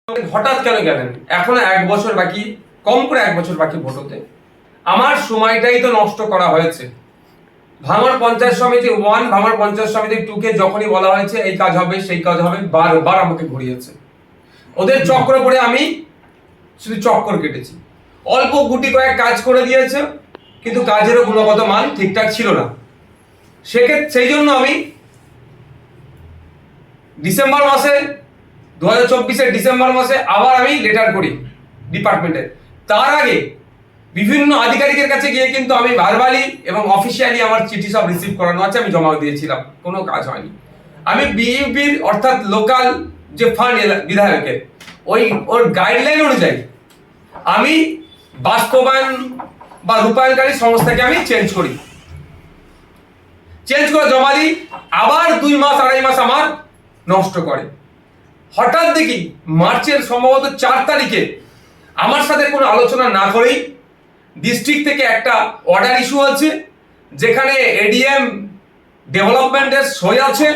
হঠাৎ কেন গেলেন? এখনো 1 বছর বাকি, কম করে 1 বছর বাকি ভোট হতে। আমার সময়টাই তো নষ্ট করা হয়েছে। ভাঙড় পঞ্চায়েত সমিতি 1, ভাঙড় পঞ্চায়েত সমিতি 2 কে যখনই বলা হয়েছে এই কাজ হবে সেই কাজ হবে, বারবার আমাকে ঘুরিয়েছে। ওদের চক্র করে আমি শুধু চক্কর কেটেছি। অল্প গুটি কয়েক কাজ করে দিয়েছে, কিন্তু কাজেরও গুণগত মান ঠিকঠাক ছিল না। সেই জন্য আমি ডিসেম্বর মাসে 2024-এর ডিসেম্বর মাসে আবার আমি লেটার করি ডিপার্টমেন্টে। তার আগে বিভিন্ন আধিকারিকের কাছে গিয়ে কিন্তু আমি ভার্বালি এবং অফিসিয়ালি আমার চিঠি সব রিসিভ করানো আছে, আমি জমা দিয়েছিলাম, কোনো কাজ হয়নি। আমি বিইউপির অর্থাৎ লোকাল যে ফান্ড বিধায়কের ওর গাইডলাইন অনুযায়ী আমি বাস্তবায়ন বা রূপায়ণকারী সংস্থাকে আমি চেঞ্জ করে জমা দিই। আবার 2 মাস 2.5 মাস আমার নষ্ট করে। হঠাৎ দেখি মার্চের সম্ভবত 4 তারিখে আমার সাথে কোনো আলোচনা না করেই ডিস্ট্রিক্ট থেকে একটা অর্ডার ইস্যু আছে, যেখানে এডিএম ডেভেলপমেন্টের সই আছে।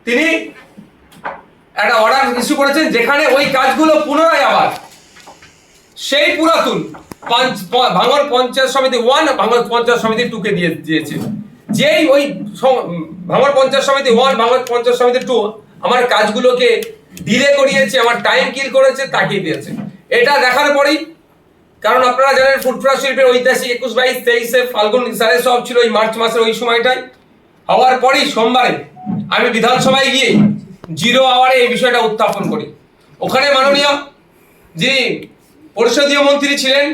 তিনি একটা অর্ডার ইস্যু করেছেন যেখানে ওই কাজগুলো পুনরায় আবার সেই পুরাতন ভাঙড় পঞ্চায়েত সমিতি 1, ভাঙড় পঞ্চায়েত সমিতি 2 কে দিয়েছে। যেই ওই ভাঙড় পঞ্চায়েত সমিতি 1, ভাঙড় পঞ্চায়েত সমিতি 2 আমার কাজগুলোকে ডিলে করিয়েছে, আমার টাইম কিল করেছে, তাকিয়ে দিয়েছে। এটা দেখার পরেই, কারণ আপনারা জানেন ফুরফুরা শিল্পের ঐতিহাসিক 21, 22, 23-এ ফাল্গুন সারে সব ছিল ওই মার্চ মাসের ওই সময়টাই। হওয়ার পরেই সোমবারে আমি বিধানসভায় গিয়ে 0 আওয়ারে এই বিষয়টা উত্থাপন করি। ওখানে মাননীয় যিনি পরিষদীয় মন্ত্রী ছিলেন,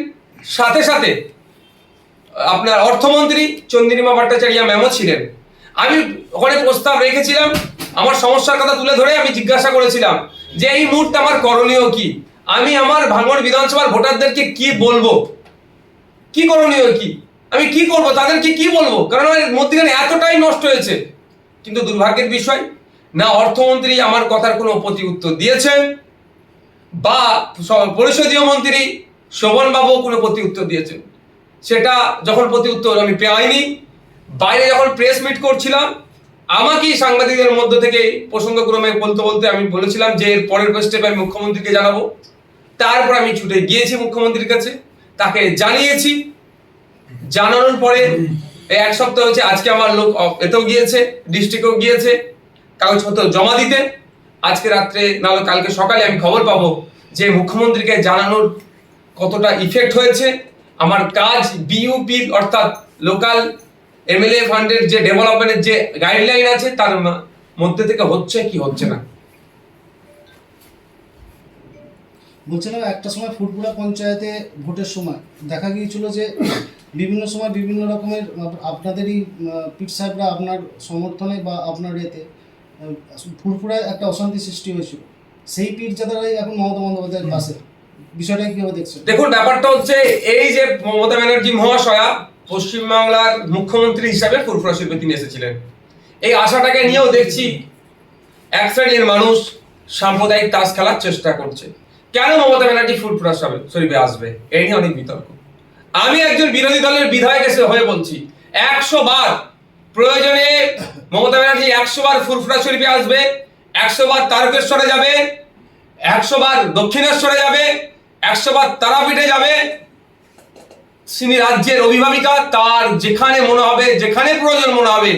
সাথে সাথে আপনার অর্থমন্ত্রী চন্দ্রিমা ভট্টাচার্য ম্যামও ছিলেন। আমি ওখানে প্রস্তাব রেখেছিলাম, আমার সমস্যার কথা তুলে ধরে আমি জিজ্ঞাসা করেছিলাম যে এই মুহূর্তে আমার করণীয় কি, আমি আমার ভাঙড় বিধানসভার ভোটারদেরকে কি বলবো, কি করণীয় কি, আমি কি করব, তাদেরকে কি বলবো, কারণ মধ্যখানে এতটাই নষ্ট হয়েছে। কিন্তু দুর্ভাগ্যের বিষয়, না অর্থমন্ত্রী আমার কথার কোনো প্রতি উত্তর দিয়েছেন, বা পরিষদীয় মন্ত্রী শোভন বাবু কোনো প্রতি উত্তর দিয়েছেন। সেটা যখন প্রতি উত্তর আমি পাইনি, বাইরে যখন প্রেস মিট করছিলাম, আমাকেই সাংবাদিকদের মধ্য থেকে প্রসঙ্গক্রমে বলতে বলতে আমি বলেছিলাম যে এর পরের স্টেপ আমি মুখ্যমন্ত্রীকে জানাবো। তারপর আমি ছুটে গিয়েছি মুখ্যমন্ত্রীর কাছে, তাকে জানিয়েছি। জানানোর পরে 1 সপ্তাহ হচ্ছে, আজকে আমার লোক এতেও গিয়েছে, ডিস্ট্রিক্টেও গিয়েছে কাগজপত্র জমা দিতে। আজকে রাত্রে নাহলে কালকে সকালে আমি খবর পাবো যে মুখ্যমন্ত্রীকে জানানোর কতটা ইফেক্ট হয়েছে। আমার কাজ বিইউপি অর্থাৎ লোকাল এমএলএ ফান্ডের যে ডেভেলপমেন্টের যে গাইডলাইন আছে তার মধ্যে থেকে হচ্ছে কি হচ্ছে না। বলছিলাম, একটা সময় ফুরফুরা পঞ্চায়েতে ভোটের সময় দেখা গিয়েছিল যে বিভিন্ন সময় বিভিন্ন রকমের আপনাদেরই পিট সাহেবরা আপনার সমর্থনে বা আপনার এতে ফুরফুরায় একটা অশান্তি সৃষ্টি হয়েছিল। সেই পিট যাদারাই এখন মমতা বন্দ্যোপাধ্যায়ের পাশে, বিষয়টা কিভাবে দেখছেন? দেখুন, ব্যাপারটা হচ্ছে এই যে মমতা ব্যানার্জি মহাশয়া পশ্চিমবাংলার মুখ্যমন্ত্রী হিসাবে ফুরফুরা শিল্পে তিনি এসেছিলেন, এই আশাটাকে নিয়েও দেখছি এক শ্রেণীর মানুষ সাম্প্রদায়িক তাস খেলার চেষ্টা করছে। কেন মমতা ব্যানার্জি ফুরফুরা শরীফে আসবে, এই নিয়ে অনেক বিতর্ক। আমি একজন বিরোধী দলের বিধায়ক হয়ে বলছি, 100 বার প্রয়োজনে মমতা ব্যানার্জি 100 বার ফুরফুরা শরীফে আসবে, 100 বার তারকেশ্বরে যাবে, 100 বার দক্ষিণেশ্বরে যাবে, 100 বার তারাপীঠে যাবে। তিনি রাজ্যের অভিভাবিকা, তার যেখানে মনে হবে, যেখানে প্রয়োজন মনে হবে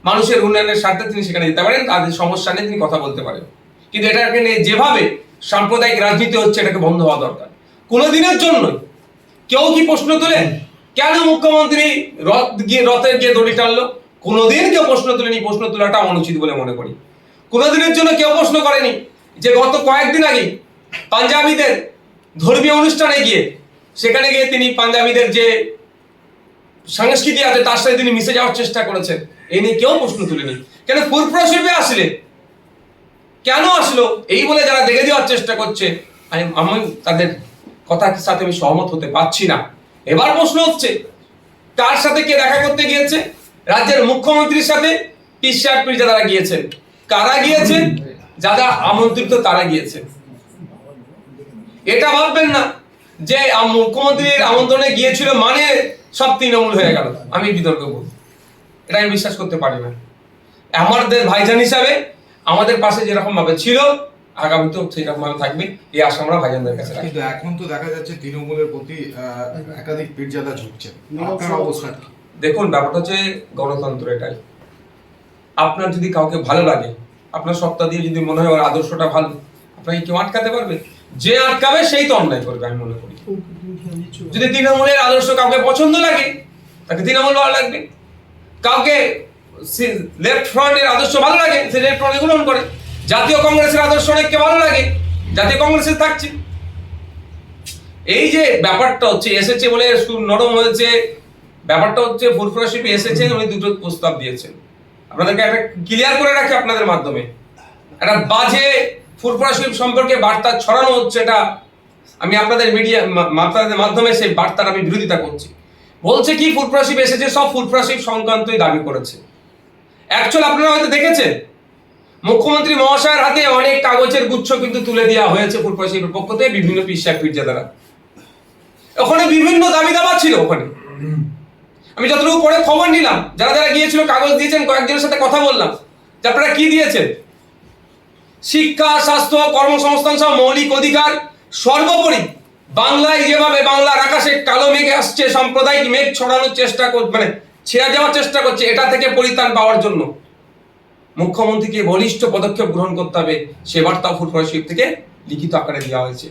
মানুষের উন্নয়নের স্বার্থে তিনি সেখানে যেতে পারেন, তাদের সমস্যা নিয়ে তিনি কথা বলতে পারেন। কিন্তু এটাকে নিয়ে যেভাবে সাম্প্রদায়িক রাজনীতি হচ্ছে, এটাকে বন্ধ হওয়া দরকার। কোনোদিনের জন্য কেউ কি প্রশ্ন তোলেন কেন মুখ্যমন্ত্রী রথের গিয়ে দড়ি টানলো? কোনোদিন কেউ প্রশ্ন তোলেনি। প্রশ্ন তোলাটা অনুচিত বলে মনে করি। কোনোদিনের জন্য কেউ প্রশ্ন করেনি যে গত কয়েকদিন আগে পাঞ্জাবিদের ধর্মীয় অনুষ্ঠানে গিয়ে সেখানে গিয়ে তিনি পাঞ্জাবিদের যে সংস্কৃতি আছে তার সাথে তিনি মিশে যাওয়ার চেষ্টা করেছেন। এই নিয়ে কেউ প্রশ্ন তুলেনি। কেন ফুরফুরা শিল্পে আসলে কেন আসলো এই বলে যারা দেখে দেওয়ার চেষ্টা করছে, আমি তাদের কথার সাথে আমি সহমত হতে পারছি না। এবার প্রশ্ন হচ্ছে, কার সাথে কে দেখা করতে গিয়েছে? রাজ্যের মুখ্যমন্ত্রীর সাথে যারা গিয়েছেন। কারা গিয়েছেন? যারা আমন্ত্রিত তারা গিয়েছে। এটা ভাববেন না যে মুখ্যমন্ত্রীর আমন্ত্রণে গিয়েছিল মানে সব তৃণমূল হয়ে গেল। আমি বিতর্ক করব, এটা আমি বিশ্বাস করতে পারি না। আমাদের ভাইজান হিসাবে আমাদের পাশে যেরকম ভাবে ছিল, আগামীতেও সেরকম ভাবে থাকবে, এই আশা আমরা ভাইজানদের কাছে রাখি। কিন্তু এখন তো দেখা যাচ্ছে তৃণমূলের প্রতি একাধিক পীরজাদা ঝুঁকছেন, আপনার অবস্থা কি? দেখুন, ব্যাপারটা হচ্ছে গণতন্ত্র, এটাই আপনার যদি কাউকে ভালো লাগে, আপনার সত্তা দিয়ে যদি মনে হয় ওর আদর্শটা ভালো, আপনাকে কেউ আটকাতে পারবে? যে আটকাবে সেই তো অন্যায় করবে, আমি মনে করি। যদি তৃণমূলের আদর্শ কাউকে পছন্দ লাগে, তাকে তৃণমূল ভালো লাগবে। কাউকে লেফট ফ্রন্টের আদর্শ ভালো লাগে, সে লেফট ফ্রন্ট গ্রহণ করে। জাতীয় কংগ্রেসের আদর্শ অনেককে ভালো লাগে, জাতীয় কংগ্রেসে থাকছে। এই যে ব্যাপারটা হচ্ছে, এসেছে বলে নরম হয়েছে, ব্যাপারটা হচ্ছে ফুরফুরা শিল্পী এসেছেন, উনি দুটো প্রস্তাব দিয়েছেন। আপনাদেরকে একটা ক্লিয়ার করে রাখি আপনাদের মাধ্যমে, একটা বাজে ফুরফুরা শিল্প সম্পর্কে বার্তা ছড়ানো হচ্ছে, এটা আমি আপনাদের মিডিয়া আপনাদের মাধ্যমে সেই বার্তার আমি বিরোধিতা করছি। বলছে কি ফুরফুরা শিল্প এসেছে, সব ফুরফুরা শিল্প সংক্রান্তই দাবি করেছে। অ্যাকচুয়ালি আপনারা হয়তো দেখেছেন, মুখ্যমন্ত্রী মহাশয়ের হাতে অনেক কাগজের গুচ্ছ কিন্তু তুলে দেওয়া হয়েছে ফুরফুরা শিল্পের পক্ষ থেকে বিভিন্ন পীর সাহেব পীরজাদারা। ওখানে বিভিন্ন দাবি দাবা ছিল। ওখানে আমি যতটুকু পরে খবর নিলাম, যারা যারা গিয়েছিল কাগজ দিয়েছেন, কয়েকজনের সাথে কথা বললাম যে আপনারা কি দিয়েছেন। শিক্ষা, স্বাস্থ্য, কর্মসংস্থান সহ মৌলিক অধিকার, সর্বোপরি বাংলায় যেভাবে বাংলার আকাশে কালো মেঘ আসছে, সাম্প্রদায়িক মেঘ ছড়ানোর চেষ্টা মানে ছেড়ে যাওয়ার চেষ্টা করছে, এটা থেকে পরিত্রাণ পাওয়ার জন্য মুখ্যমন্ত্রীকে বলিষ্ঠ পদক্ষেপ গ্রহণ করতে হবে, সে বার্তা ফুরফুরা শিল্প থেকে লিখিত আকারে দেওয়া হয়েছে।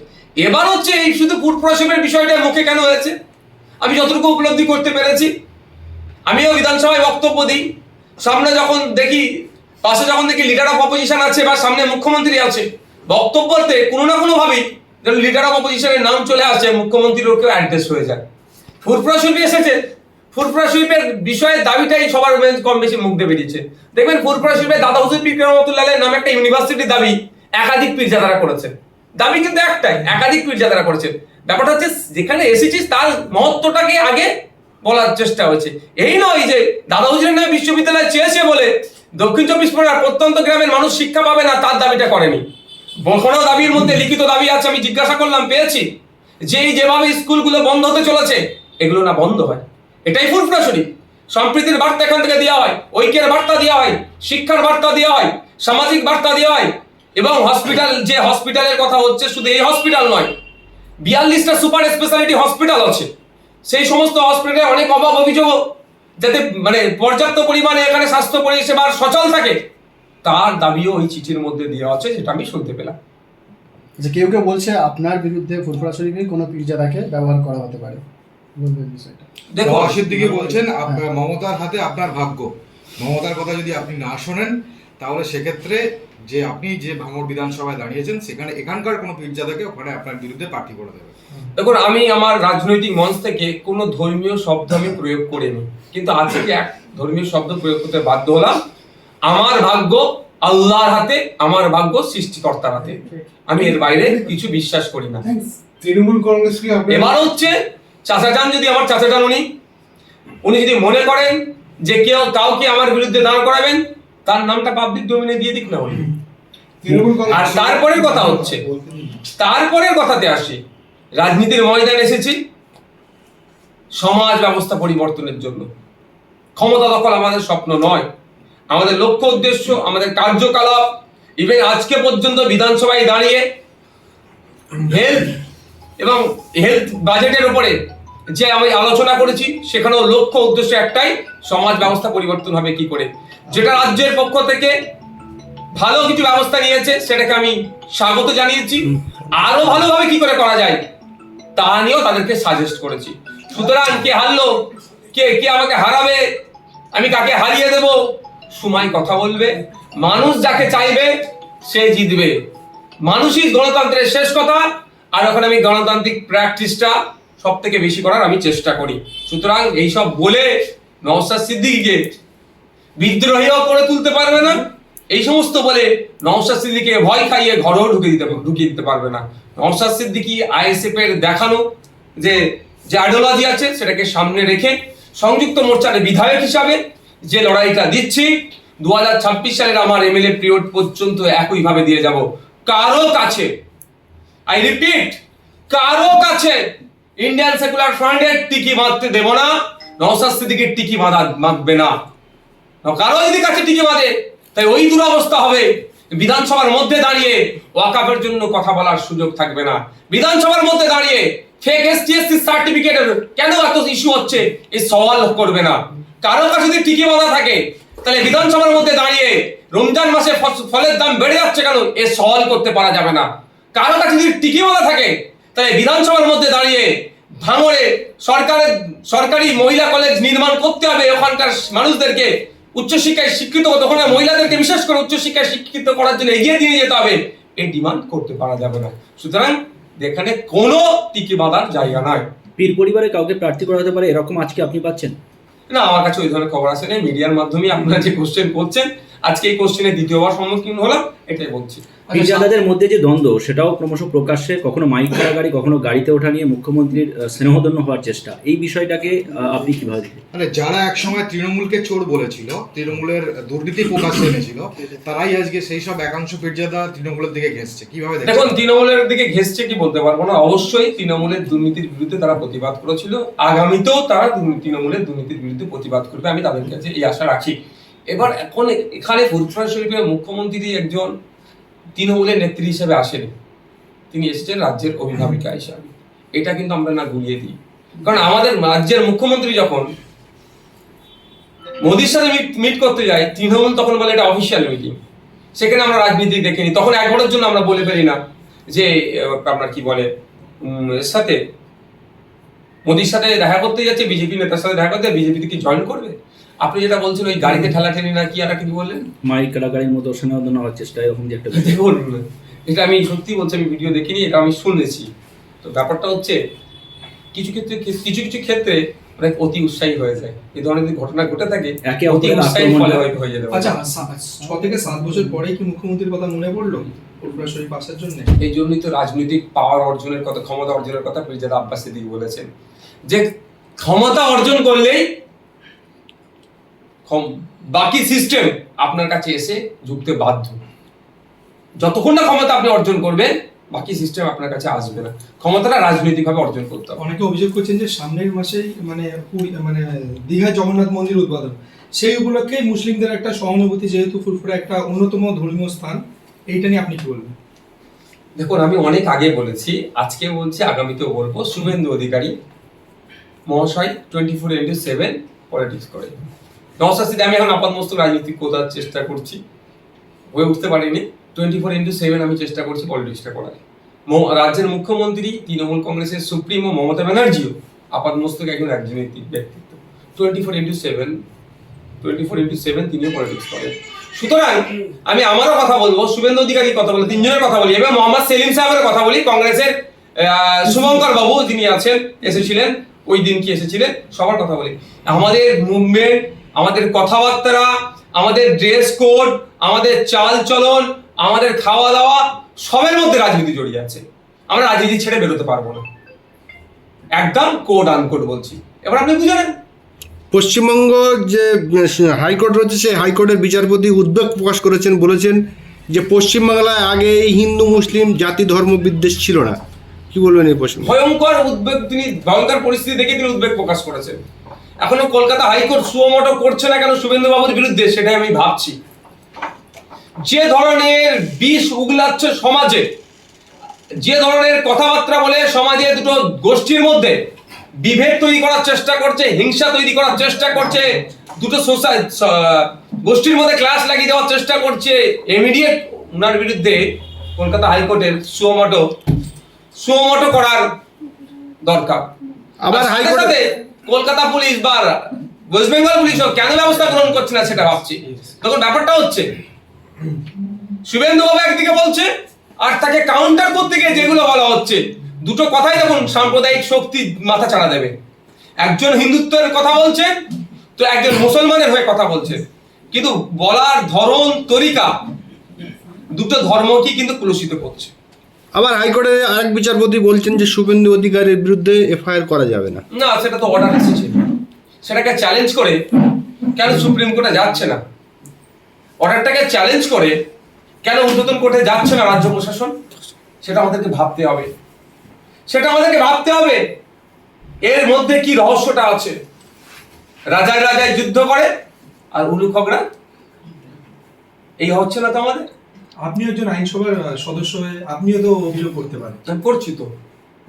এবার হচ্ছে এই শুধু ফুরফুরা শিল্পের বিষয়টা মুখে কেন হয়েছে, আমি যতটুকু উপলব্ধি করতে পেরেছি, আমিও বিধানসভায় বক্তব্য দিই, সামনে যখন দেখি, পাশে যখন দেখি লিডার অফ অপোজিশন আছে বা সামনে মুখ্যমন্ত্রী আছে, বক্তব্যতে কোনো না কোনো ভাবেই যখন লিডার অফ অপোজিশনের নাম চলে আসে, মুখ্যমন্ত্রীর ওকেও অ্যাড্রেস হয়ে যায়। ফুরফুরা শিল্পী এসেছে, ফুরফুরা শিল্পের বিষয়ের দাবিটাই সবার কম বেশি মুখ দিয়ে বেরিয়েছে। দেখবেন ফুরফুরা শিল্পের দাদা হুজুর পীর রহমতুল্লাহের নামে একটা ইউনিভার্সিটির দাবি একাধিক পীরজাদারা করেছে। দাবি কিন্তু একটাই, একাধিক পীরজাদারা করেছে। ব্যাপারটা হচ্ছে যেখানে এসেছিস তার মহত্বটাকে আগে বলার চেষ্টা হয়েছে। এই নয় যে দাদা হুজুরের নামে বিশ্ববিদ্যালয় চেয়েছে বলে দক্ষিণ চব্বিশ পরগনার প্রত্যন্ত গ্রামের মানুষ শিক্ষা পাবে না, তার দাবিটা করেনি। কোনো দাবির মধ্যে লিখিত দাবি আছে, আমি জিজ্ঞাসা করলাম, পেয়েছি, যে এই যেভাবে স্কুলগুলো বন্ধ হতে চলেছে, এগুলো না বন্ধ হয়। এটাই ফুরফুরা শরীফ। সম্প্রীতির বার্তা এখান থেকে দেওয়া হয়, ঐক্যের বার্তা দেওয়া হয়, শিক্ষার বার্তা দেওয়া হয়, সামাজিক বার্তা দেওয়া হয়। এবং হসপিটাল, যে হসপিটালের কথা হচ্ছে, শুধু এই হসপিটাল নয়, 42টা সুপার স্পেশালিটি হসপিটাল আছে। সেই সমস্ত হসপিটালে অনেক অভাব অভিযোগ, যাতে মানে পর্যাপ্ত পরিমাণে এখানে স্বাস্থ্য পরিষেবার সচল থাকে, তার দাবিও ওই চিঠির মধ্যে দেওয়া আছে, যেটা আমি শুনতে পেলাম। যে কেউ কেউ বলছে আপনার বিরুদ্ধে ফুরফুরা শরীফের কোনো পীরজাদাকে ব্যবহার করা হতে পারে, বলবেন বিষয়টা? দেখো, সিদ্দিকী বলছেন মমতার হাতে আপনার ভাগ্য। মমতার কথা যদি আপনি না শোনেন, তাহলে সেক্ষেত্রে যে আপনি যে ভাঙড় বিধানসভায় দাঁড়িয়েছেন, সেখানে এখানকার কোনো পীরজাদাকে ওখানে আপনার বিরুদ্ধে প্রার্থী করে দেবে। দেখুন, আমি আমার রাজনৈতিক মঞ্চ থেকে কোনো ধর্মীয় শব্দ আমি প্রয়োগ করিনি, কিন্তু আজকে এক ধর্মীয় শব্দ প্রয়োগ করতে বাধ্য হলাম। আমার ভাগ্য আল্লাহর হাতে, আমার ভাগ্য সৃষ্টিকর্তার হাতে, আমি এর বাইরে কিছু বিশ্বাস করি না। তৃণমূল কংগ্রেস কি এবার হচ্ছে চাচা যান, যদি আমার চাচা যান উনি যদি মনে করেন যে কেউ কাউকে আমার বিরুদ্ধে দাঁড় করাবেন, তার নামটা পাবলিক ডোমেনে দিয়ে দিক না উনি। আর তারপরের কথা হচ্ছে, তারপরের কথাতে আসি, রাজনীতির ময়দানে এসেছি সমাজ ব্যবস্থা পরিবর্তনের জন্য। ক্ষমতা দখল আমাদের স্বপ্ন নয়, আমাদের লক্ষ্য উদ্দেশ্য, আমাদের কার্যকলাপ, ইভেন আজকে পর্যন্ত বিধানসভায় দাঁড়িয়ে হেলথ বাজেটের উপরে যে আমি আলোচনা করেছি, সেখানেও লক্ষ্য উদ্দেশ্য একটাই, সমাজ ব্যবস্থা পরিবর্তন হবে কি করে। যেটা রাজ্যের পক্ষ থেকে ভালো কিছু ব্যবস্থা নিয়েছে, সেটাকে আমি স্বাগত জানিয়েছি। আরো ভালোভাবে কি করে করা যায় তা নিয়েও তাদেরকে সাজেস্ট করেছি। সুতরাং কে হারলো, কে আমাকে হারাবে, আমি কাকে হারিয়ে দেব, সময় কথা বলবে। মানুষ যাকে চাইবে সে জিতবে। মানুষই গণতন্ত্রের শেষ কথা। আর ওখানে আমি গণতান্ত্রিক প্র্যাকটিসটা সব থেকে বেশি করার আমি চেষ্টা করি। সুতরাং এইসব বলে নওশাদ সিদ্দিকীকে বিদ্রোহীও করে তুলতে পারবে না, এই সমস্ত বলে নওশাদ সিদ্দিকীকে ভয় খাইয়ে ঘরেও ঢুকিয়ে দিতে পারবে না। নওশাদ সিদ্দিকী আইএসএফ এর দেখানো যে আইডিওলজি আছে, সেটাকে সামনে রেখে সংযুক্ত মোর্চার বিধায়ক হিসাবে যে লড়াইটা দিচ্ছি, 2026 সালের আমার এমএলএ পিরিয়ড পর্যন্ত একইভাবে দিয়ে যাব। কারো কাছে, আই রিপিট, কারো কাছে ইন্ডিয়ান সেকুলার ফ্রন্টের টিকি বাঁধতে দেব না, নওশাদ সিদ্দিকীর টিকি বাঁধবে না। কারো যদি কাছে টিকি বাঁধে, তাই ওই দুরবস্থা হবে বিধানসভার মধ্যে দাঁড়িয়ে ওয়াকাফের জন্য কথা বলার সুযোগ থাকবে না। বিধানসভার মধ্যে দাঁড়িয়ে ফেক এসটিএসসি সার্টিফিকেটের কেন এত ইস্যু হচ্ছে এই সওয়াল করবে না। কারো কাছে যদি টিকি বাঁধা থাকে তাহলে বিধানসভার মধ্যে দাঁড়িয়ে রমজান মাসে ফলের দাম বেড়ে যাচ্ছে কেন এ সওয়াল করতে পারা যাবে না। কারো কাছে যদি টিকি বাঁধা থাকে তাহলে বিধানসভার মধ্যে দাঁড়িয়ে ভাঙড়ে সরকারি মহিলা কলেজ নির্মাণ করতে হবে, ওখানকার মানুষদেরকে উচ্চশিক্ষায় শিক্ষিত হতে, ওখানে মহিলাদেরকে বিশেষ করে উচ্চশিক্ষায় শিক্ষিত করার জন্য এগিয়ে দিয়ে যেতে হবে, এই ডিমান্ড করতে পারা যাবে না। সুতরাং এখানে কোনো টিকি বাঁধার জায়গা নয়। পীর পরিবারে কাউকে প্রার্থী করা হতে পারে এরকম আজকে আপনি পাচ্ছেন? না, আমার কাছে ওই ধরনের খবর আসেনি। মিডিয়ার মাধ্যমে আপনারা যে কোশ্চেন করছেন, আজকে এই কোশ্চেনে দ্বিতীয়বার সম্মুখীন হলাম, এটাই বলছি। পীরজাদাদের মধ্যে যে দ্বন্দ্ব সেটাও ক্রমশ প্রকাশ্যে, কখনো মাইক গাড়ি কখনো গাড়িতে ওঠা নিয়ে মুখ্যমন্ত্রীর স্নেহধন্য হওয়ার চেষ্টা, এই বিষয়টাকে আপনি কিভাবে দেখেন? মানে যারা একসময় তৃণমূলকে চোর বলেছিল, তৃণমূলের দুর্নীতি প্রকাশ্যে এনেছিল, তারাই আজকে সেই সব একাংশ পীরজাদা তৃণমূলের দিকে ঘেঁষছে, কিভাবে দেখেন? দেখুন, তৃণমূলের দিকে ঘেঁষছে কি বলতে পারবো না। অবশ্যই তৃণমূলের দুর্নীতির বিরুদ্ধে তারা প্রতিবাদ করেছিল, আগামীতেও তারা তৃণমূলের দুর্নীতির বিরুদ্ধে প্রতিবাদ করবে, আমি তাদের কাছে এই আশা রাখি। এবার এখন এখানে ফুরফুরা শরীফের মুখ্যমন্ত্রী একজন তৃণমূলের নেত্রী হিসেবে আসেনি, তিনি এসেছেন রাজ্যের অভিভাবিকা হিসাবে। এটা কিন্তু আমরা না গুলিয়ে দিই, কারণ আমাদের রাজ্যের মুখ্যমন্ত্রী যখন মোদির সাথে মিট করতে যায়, তৃণমূল তখন বলে এটা অফিসিয়াল মিটিং, সেখানে আমরা রাজনীতি দেখিনি। তখন একবারের জন্য আমরা বলে ফেলি না যে আপনার কি বলে এর সাথে মোদির সাথে দেখা করতে যাচ্ছে, বিজেপি নেতার সাথে দেখা করতে, বিজেপি কি জয়েন করবে? আপনি যেটা বলছেন ওই গাড়িতে ঠেলাঠেলি না কি আর কি বললেন, মাইক গাড়ির মতো স্নেহধন্য হওয়ার চেষ্টা, এরকম যে একটা দেখুন, এটা আমি সত্যি বলছি, আমি ভিডিও দেখিনি, এটা আমি শুনেছি। তো ব্যাপারটা হচ্ছে কিছু ক্ষেত্রে অনেক অতি উৎসাহী হয়ে যায়, এই ধরনের যদি ঘটনা ঘটে থাকে অতি উৎসাহী ফলে হয়ে যেতে পারে। আচ্ছা, 6 থেকে 7 বছর পরেই কি মুখ্যমন্ত্রীর কথা মনে পড়লো ফুরফুরা শরীফ আসার জন্য? এই জন্যই তো রাজনৈতিক পাওয়ার অর্জনের কথা, ক্ষমতা অর্জনের কথা পীরজাদা আব্বাস সিদ্দিক বলেছেন, যে ক্ষমতা অর্জন করলেই বাকি সিস্টেম আপনার কাছে এসে ঝুঁকতে বাধ্য। যতক্ষণ না ক্ষমতা আপনি অর্জন করবেন, বাকি সিস্টেম আপনার কাছে আসবে না। ক্ষমতাটা রাজনৈতিকভাবে অর্জন করতে হবে। অনেকে অভিযোগ করছেন যে সামনের মাসেই মানে দীঘা জগন্নাথ মন্দির উদ্বোধন, সেই উপলক্ষে মুসলিমদের একটা সহানুভূতি, যেহেতু ফুরফুরা একটা অন্যতম ধর্মীয় স্থান, এইটা নিয়ে আপনি কি বলবেন? দেখুন, আমি অনেক আগে বলেছি, আজকে বলছি, আগামীতেও বলবো, শুভেন্দু অধিকারী মহাশয় 24/7 পলিটিক্স করে। নওশাদ, আমি এখন আপাতমস্তক রাজনীতি করার চেষ্টা করছি, হয়ে উঠতে পারিনি। 24/7 আমি চেষ্টা করছি পলিটিক্সটা করার। রাজ্যের মুখ্যমন্ত্রী তৃণমূল কংগ্রেসের সুপ্রিমো মমতা ব্যানার্জিও আপাতমস্তক একজন রাজনৈতিক ব্যক্তিত্ব। 24/7 তিনিও পলিটিক্স করেন। সুতরাং আমি আমারও কথা বলবো, শুভেন্দু অধিকারীর কথা বলি, তিনজনের কথা বলি, এবং মোহাম্মদ সেলিম সাহেবের কথা বলি, কংগ্রেসের শুভঙ্কর বাবু যিনি আছেন, এসেছিলেন ওই দিন কি এসেছিলেন, সবার কথা বলি। আমাদের মুভমেন্ট, আমাদের কথাবার্তা, আমাদের ড্রেস কোড, আমাদের চাল চলন, আমাদের খাওয়া দাওয়া, সবের মধ্যে রাজনীতি জড়িয়ে আছে। আমরা রাজনীতি ছেড়ে বেরোতে পারবো না, একদম কোড আনকোড বলছি। এবার আপনি বুঝে নেন। পশ্চিমবঙ্গ যে হাইকোর্ট রয়েছে, সেই হাইকোর্টের বিচারপতি উদ্বেগ প্রকাশ করেছেন, বলেছেন যে পশ্চিমবাংলায় আগে এই হিন্দু মুসলিম জাতি ধর্ম বিদ্বেষ ছিল না। কি বলবেন এই প্রশ্নে? ভয়ঙ্কর উদ্বেগ, তিনি ভয়ঙ্কর পরিস্থিতি দেখে তিনি উদ্বেগ প্রকাশ করেছেন। এখনো কলকাতা হাইকোর্ট সুমোটো করছে না কেন শুভেন্দু বাবুর বিরুদ্ধে, সেটাই আমি ভাবছি। যে ধরনের বিষ উগলাচ্ছে সমাজে, যে ধরনের কথাবার্তা বলে সমাজে দুটো গোষ্ঠীর মধ্যে বিভেদ তৈরি করার চেষ্টা করছে, হিংসা তৈরি করার চেষ্টা করছে, দুটো গোষ্ঠীর মধ্যে ক্লাস লাগিয়ে দেওয়ার চেষ্টা করছে, ইমিডিয়েট উনার বিরুদ্ধে কলকাতা হাইকোর্টের সুমোটো করার দরকার। আবার হাইকোর্টে কলকাতা পুলিশ বা ওয়েস্ট বেঙ্গল পুলিশও কেন ব্যবস্থা গ্রহণ করছে না সেটা ভাবছি। তখন ব্যাপারটা হচ্ছে শুভেন্দু বাবু একদিকে বলছে, আর তাকে কাউন্টার করতে গিয়ে যেগুলো বলা হচ্ছে, দুটো কথাই দেখুন সাম্প্রদায়িক শক্তি মাথা চাড়া দেবে। একজন হিন্দুত্বের কথা বলছে, তো একজন মুসলমানের হয়ে কথা বলছে, কিন্তু বলার ধরন তরিকা দুটো ধর্মকেই কিন্তু কলুষিত করছে। আবার হাইকোর্টের আরেক বিচারপতি বলছেন যে শুভেন্দু অধিকারীর বিরুদ্ধে এফআইআর করা যাবে না। না, সেটা তো অর্ডার এসেছে, সেটাকে চ্যালেঞ্জ করে কেন সুপ্রিম কোর্টে যাচ্ছে না? অর্ডারটাকে চ্যালেঞ্জ করে কেন ঊর্ধ্বতন কোর্টে যাচ্ছে না রাজ্য প্রশাসন? সেটা আমাদেরকে ভাবতে হবে, এর মধ্যে কি রহস্যটা আছে। রাজায় রাজায় যুদ্ধ করে আর উলুখগরা, এই হচ্ছে না তো আমাদের। আপনি একজন আইনসভার সদস্য হয়ে আপনিও তো অভিযোগ করতে পারেন। আমি করছি তো,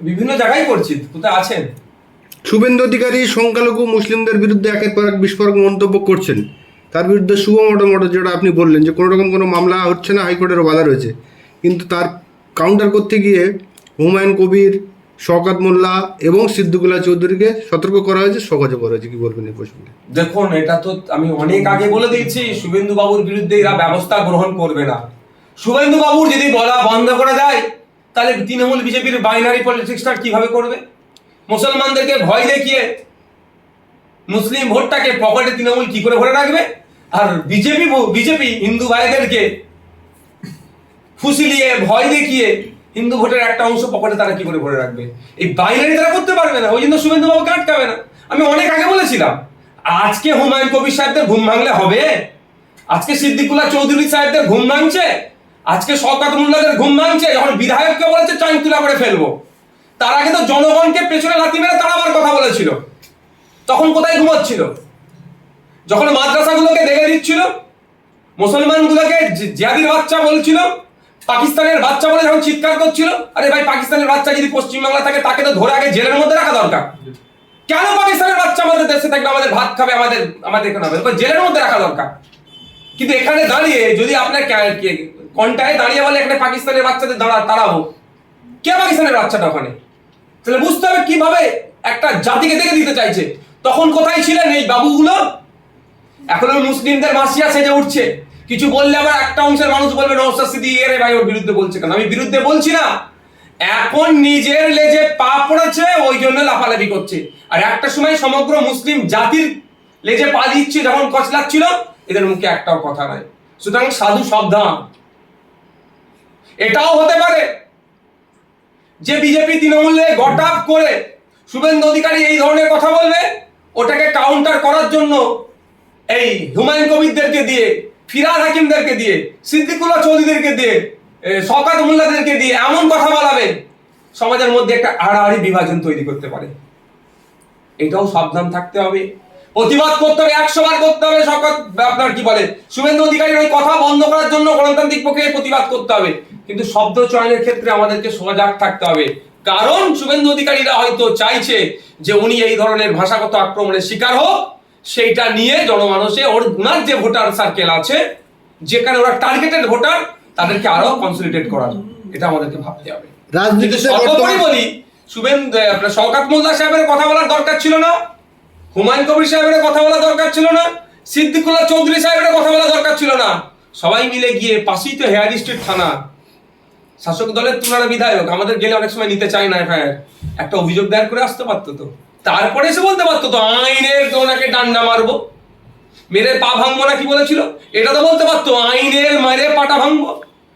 বিভিন্ন জায়গায় করছি, কোথায় আছেন? শুভেন্দু অধিকারী সংখ্যালঘু মুসলিমদের বিরুদ্ধে একের পর এক বিস্ফোরক মন্তব্য করছেন, তার বিরুদ্ধে শুভ মোটামোটো যেটা আপনি বললেন যে কোনো রকম কোনো মামলা হচ্ছে না, হাইকোর্টেরও বাধা রয়েছে, কিন্তু তার কাউন্টার করতে গিয়ে হুমায়ুন কবির, শওকত মোল্লা এবং সিদ্দিকুল্লাহ চৌধুরীকে সতর্ক করা হয়েছে, সহজে করা হয়েছে। কি বলবেন এই প্রসঙ্গে? দেখুন, এটা তো আমি অনেক আগে বলে দিয়েছি, শুভেন্দু বাবুর বিরুদ্ধে এরা ব্যবস্থা গ্রহণ করবে না। শুভেন্দু বাবুর যদি বলা বন্ধ করে দেয়, তাহলে তৃণমূল বিজেপির বাইনারি পলিটিক্সটা কিভাবে করবে? মুসলমানদেরকে ভয় দেখিয়ে মুসলিম ভোটটাকে পকেটে তৃণমূল কি করে ভরে রাখবে? আর বিজেপি হিন্দু ভাইদেরকে ফুসিলিয়ে ভয় দেখিয়ে হিন্দু ভোটের একটা অংশ পকেটে তারা কি করে ভরে রাখবে? এই বাইনারি তারা করতে পারবে না, ওই জন্য শুভেন্দু বাবুকে আটকাবে না। আমি অনেক আগে বলেছিলাম, আজকে হুমায়ুন কবির সাহেবদের ঘুম ভাঙলে হবে? আজকে সিদ্দিকুল্লাহ চৌধুরী সাহেবদের ঘুম ভাঙছে, আজকে শওকত মোল্লাদের ঘুম ভাঙছে, যখন বিধায়ককে বলেছে চাইন তুলা করে ফেলবো, তার আগে তো জনগণকে পেছনে লাথি মেরে তারা আবার কথা বলেছিল। তখন কোথায় ঘুমাচ্ছিল? যখন মাদ্রাসাগুলোকে দেখে দিচ্ছিল, মুসলমানগুলোকে জিয়াদির বাচ্চা বলছিল, পাকিস্তানের বাচ্চা বলে যখন চিৎকার করছিল, আরে ভাই পাকিস্তানের বাচ্চা যদি পশ্চিমবাংলা থাকে তাকে তো ধরে আগে জেলের মধ্যে রাখা দরকার। কেন পাকিস্তানের বাচ্চা আমাদের দেশে থাকবে, আমাদের ভাত খাবে, আমাদের এখানে হবে, জেলের মধ্যে রাখা দরকার। কিন্তু এখানে দাঁড়িয়ে যদি আপনার কন্টায় দাঁড়িয়ে বলে এখানে পাকিস্তানের বাচ্চাদের তাড়াবো, কে পাকিস্তানের বাচ্চাটা ওখানে? তাহলে বুঝতে হবে কিভাবে একটা জাতিকে দেখে দিতে চাইছে। তখন কোথায় ছিলেন এই বাবুগুলো? এখন মুসলিমদের মাসিয়া সেজে উঠছে, কিছু বললে আবার একটা অংশের মানুষ বলবে নওশাদ সিদ্দিকী এর ভাই ওর বিরুদ্ধে বলছে কেন? আমি বিরুদ্ধে বলছি না, এখন নিজের লেজে পা পড়েছে ওই জন্য লাফালাফি করছে। আর একটা সময় সমগ্র মুসলিম জাতির লেজে পা দিচ্ছে যখন কচলাচ্ছিল, এদের মুখে একটাও কথা নাই। সুতরাং সাধু সাবধান। এটাও হতে পারে যে বিজেপি তৃণমূলে গটাপ করে শুভেন্দু অধিকারী এই ধরনের কথা বলবে, ওটাকে কাউন্টার করার জন্য এই হুমায়ুন কবিরদেরকে দিয়ে, ফিরহাদ হাকিমদেরকে দিয়ে, সিদ্দিকুল্লাহ চৌধুরীদেরকে দিয়ে, শওকত মোল্লাদেরকে দিয়ে এমন কথা বলাবে, সমাজের মধ্যে একটা আড়াআড়ি বিভাজন তৈরি করতে পারে। এটাও সাবধান থাকতে হবে, প্রতিবাদ করতে হবে, 100 বার করতে হবে। আপনার কি বলে শুভেন্দু অধিকারীর ওই কথা বন্ধ করার জন্য গণতান্ত্রিক পক্ষে প্রতিবাদ করতে হবে, কিন্তু শব্দ চয়নের ক্ষেত্রে আমাদেরকে সজাগ থাকতে হবে। কারণ শুভেন্দু অধিকারীরা হয়তো চাইছে যে উনি এই ধরনের ভাষাগত আক্রমণের শিকার হোক, সেইটা নিয়ে জনমানসে ওনার যে ভোটার সার্কেল আছে, যেখানে ওরা টার্গেটেড ভোটার, তাদেরকে আরো কনসলিডেট করার, এটা আমাদেরকে ভাবতে হবে। রাজনীতিতে সর্বোপরি বলি, আপনার শওকত মোল্লা সাহেবের কথা বলার দরকার ছিল না, হুমায়ুন কবির সাহেবের কথা বলা দরকার ছিল না, সিদ্দিকুল্লাহ চৌধুরী সাহেবের কথা বলা দরকার ছিল না। সবাই মিলে গিয়ে, পাশেই তো হেয়ার স্ট্রিট থানা, শাসক দলের তুলনা বিধায়ক, আমাদের গেলে অনেক সময় নিতে চায় না এফআইআর, একটা অভিযোগ দায়ের করে আসতে পারতো তো। তারপরে এসে বলতে পারতো তো আইনের তো ওনাকে ডান্ডা মারবো, মেরে পা ভাঙবো না কি বলেছিল, এটা তো বলতে পারতো আইনের মেরে পাটা ভাঙবো,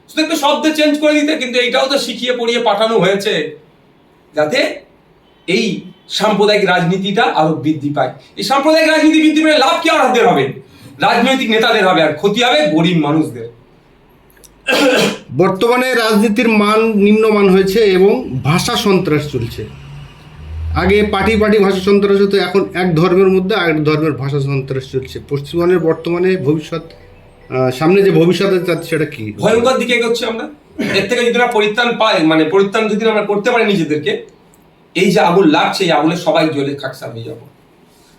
শুধু একটু শব্দ চেঞ্জ করে দিতে। কিন্তু এইটাও তো শিখিয়ে পড়িয়ে পাঠানো হয়েছে যাতে এই সাম্প্রদায়িক রাজনীতিটা আরো বৃদ্ধি পায়। এই সাম্প্রদায়িক রাজনীতি বৃদ্ধি পেলে লাভ কি আমাদের হবে? রাজনৈতিক নেতাদের হবে, আর ক্ষতি হবে গরিব মানুষদের। বর্তমানে রাজনীতির মান নিম্নমান হয়েছে এবং ভাষা সন্ত্রাস চলছে। আগে পার্টি ভাষা সন্ত্রাস হতো, এখন এক ধর্মের মধ্যে আরেক ধর্মের ভাষা সন্ত্রাস চলছে। পশ্চিমবঙ্গের বর্তমানে ভবিষ্যৎ, সামনে যে ভবিষ্যৎ আছে সেটা কি? ভয়ঙ্কর দিকে এগোচ্ছে আমরা। এর থেকে যদি আমরা পরিত্রাণ পাই, মানে পরিত্রাণ যদি আমরা করতে পারি নিজেদেরকে, এই যে আগুন লাগছে, এই আগুনে সবাই জ্বলে খাকসা হয়ে যাব।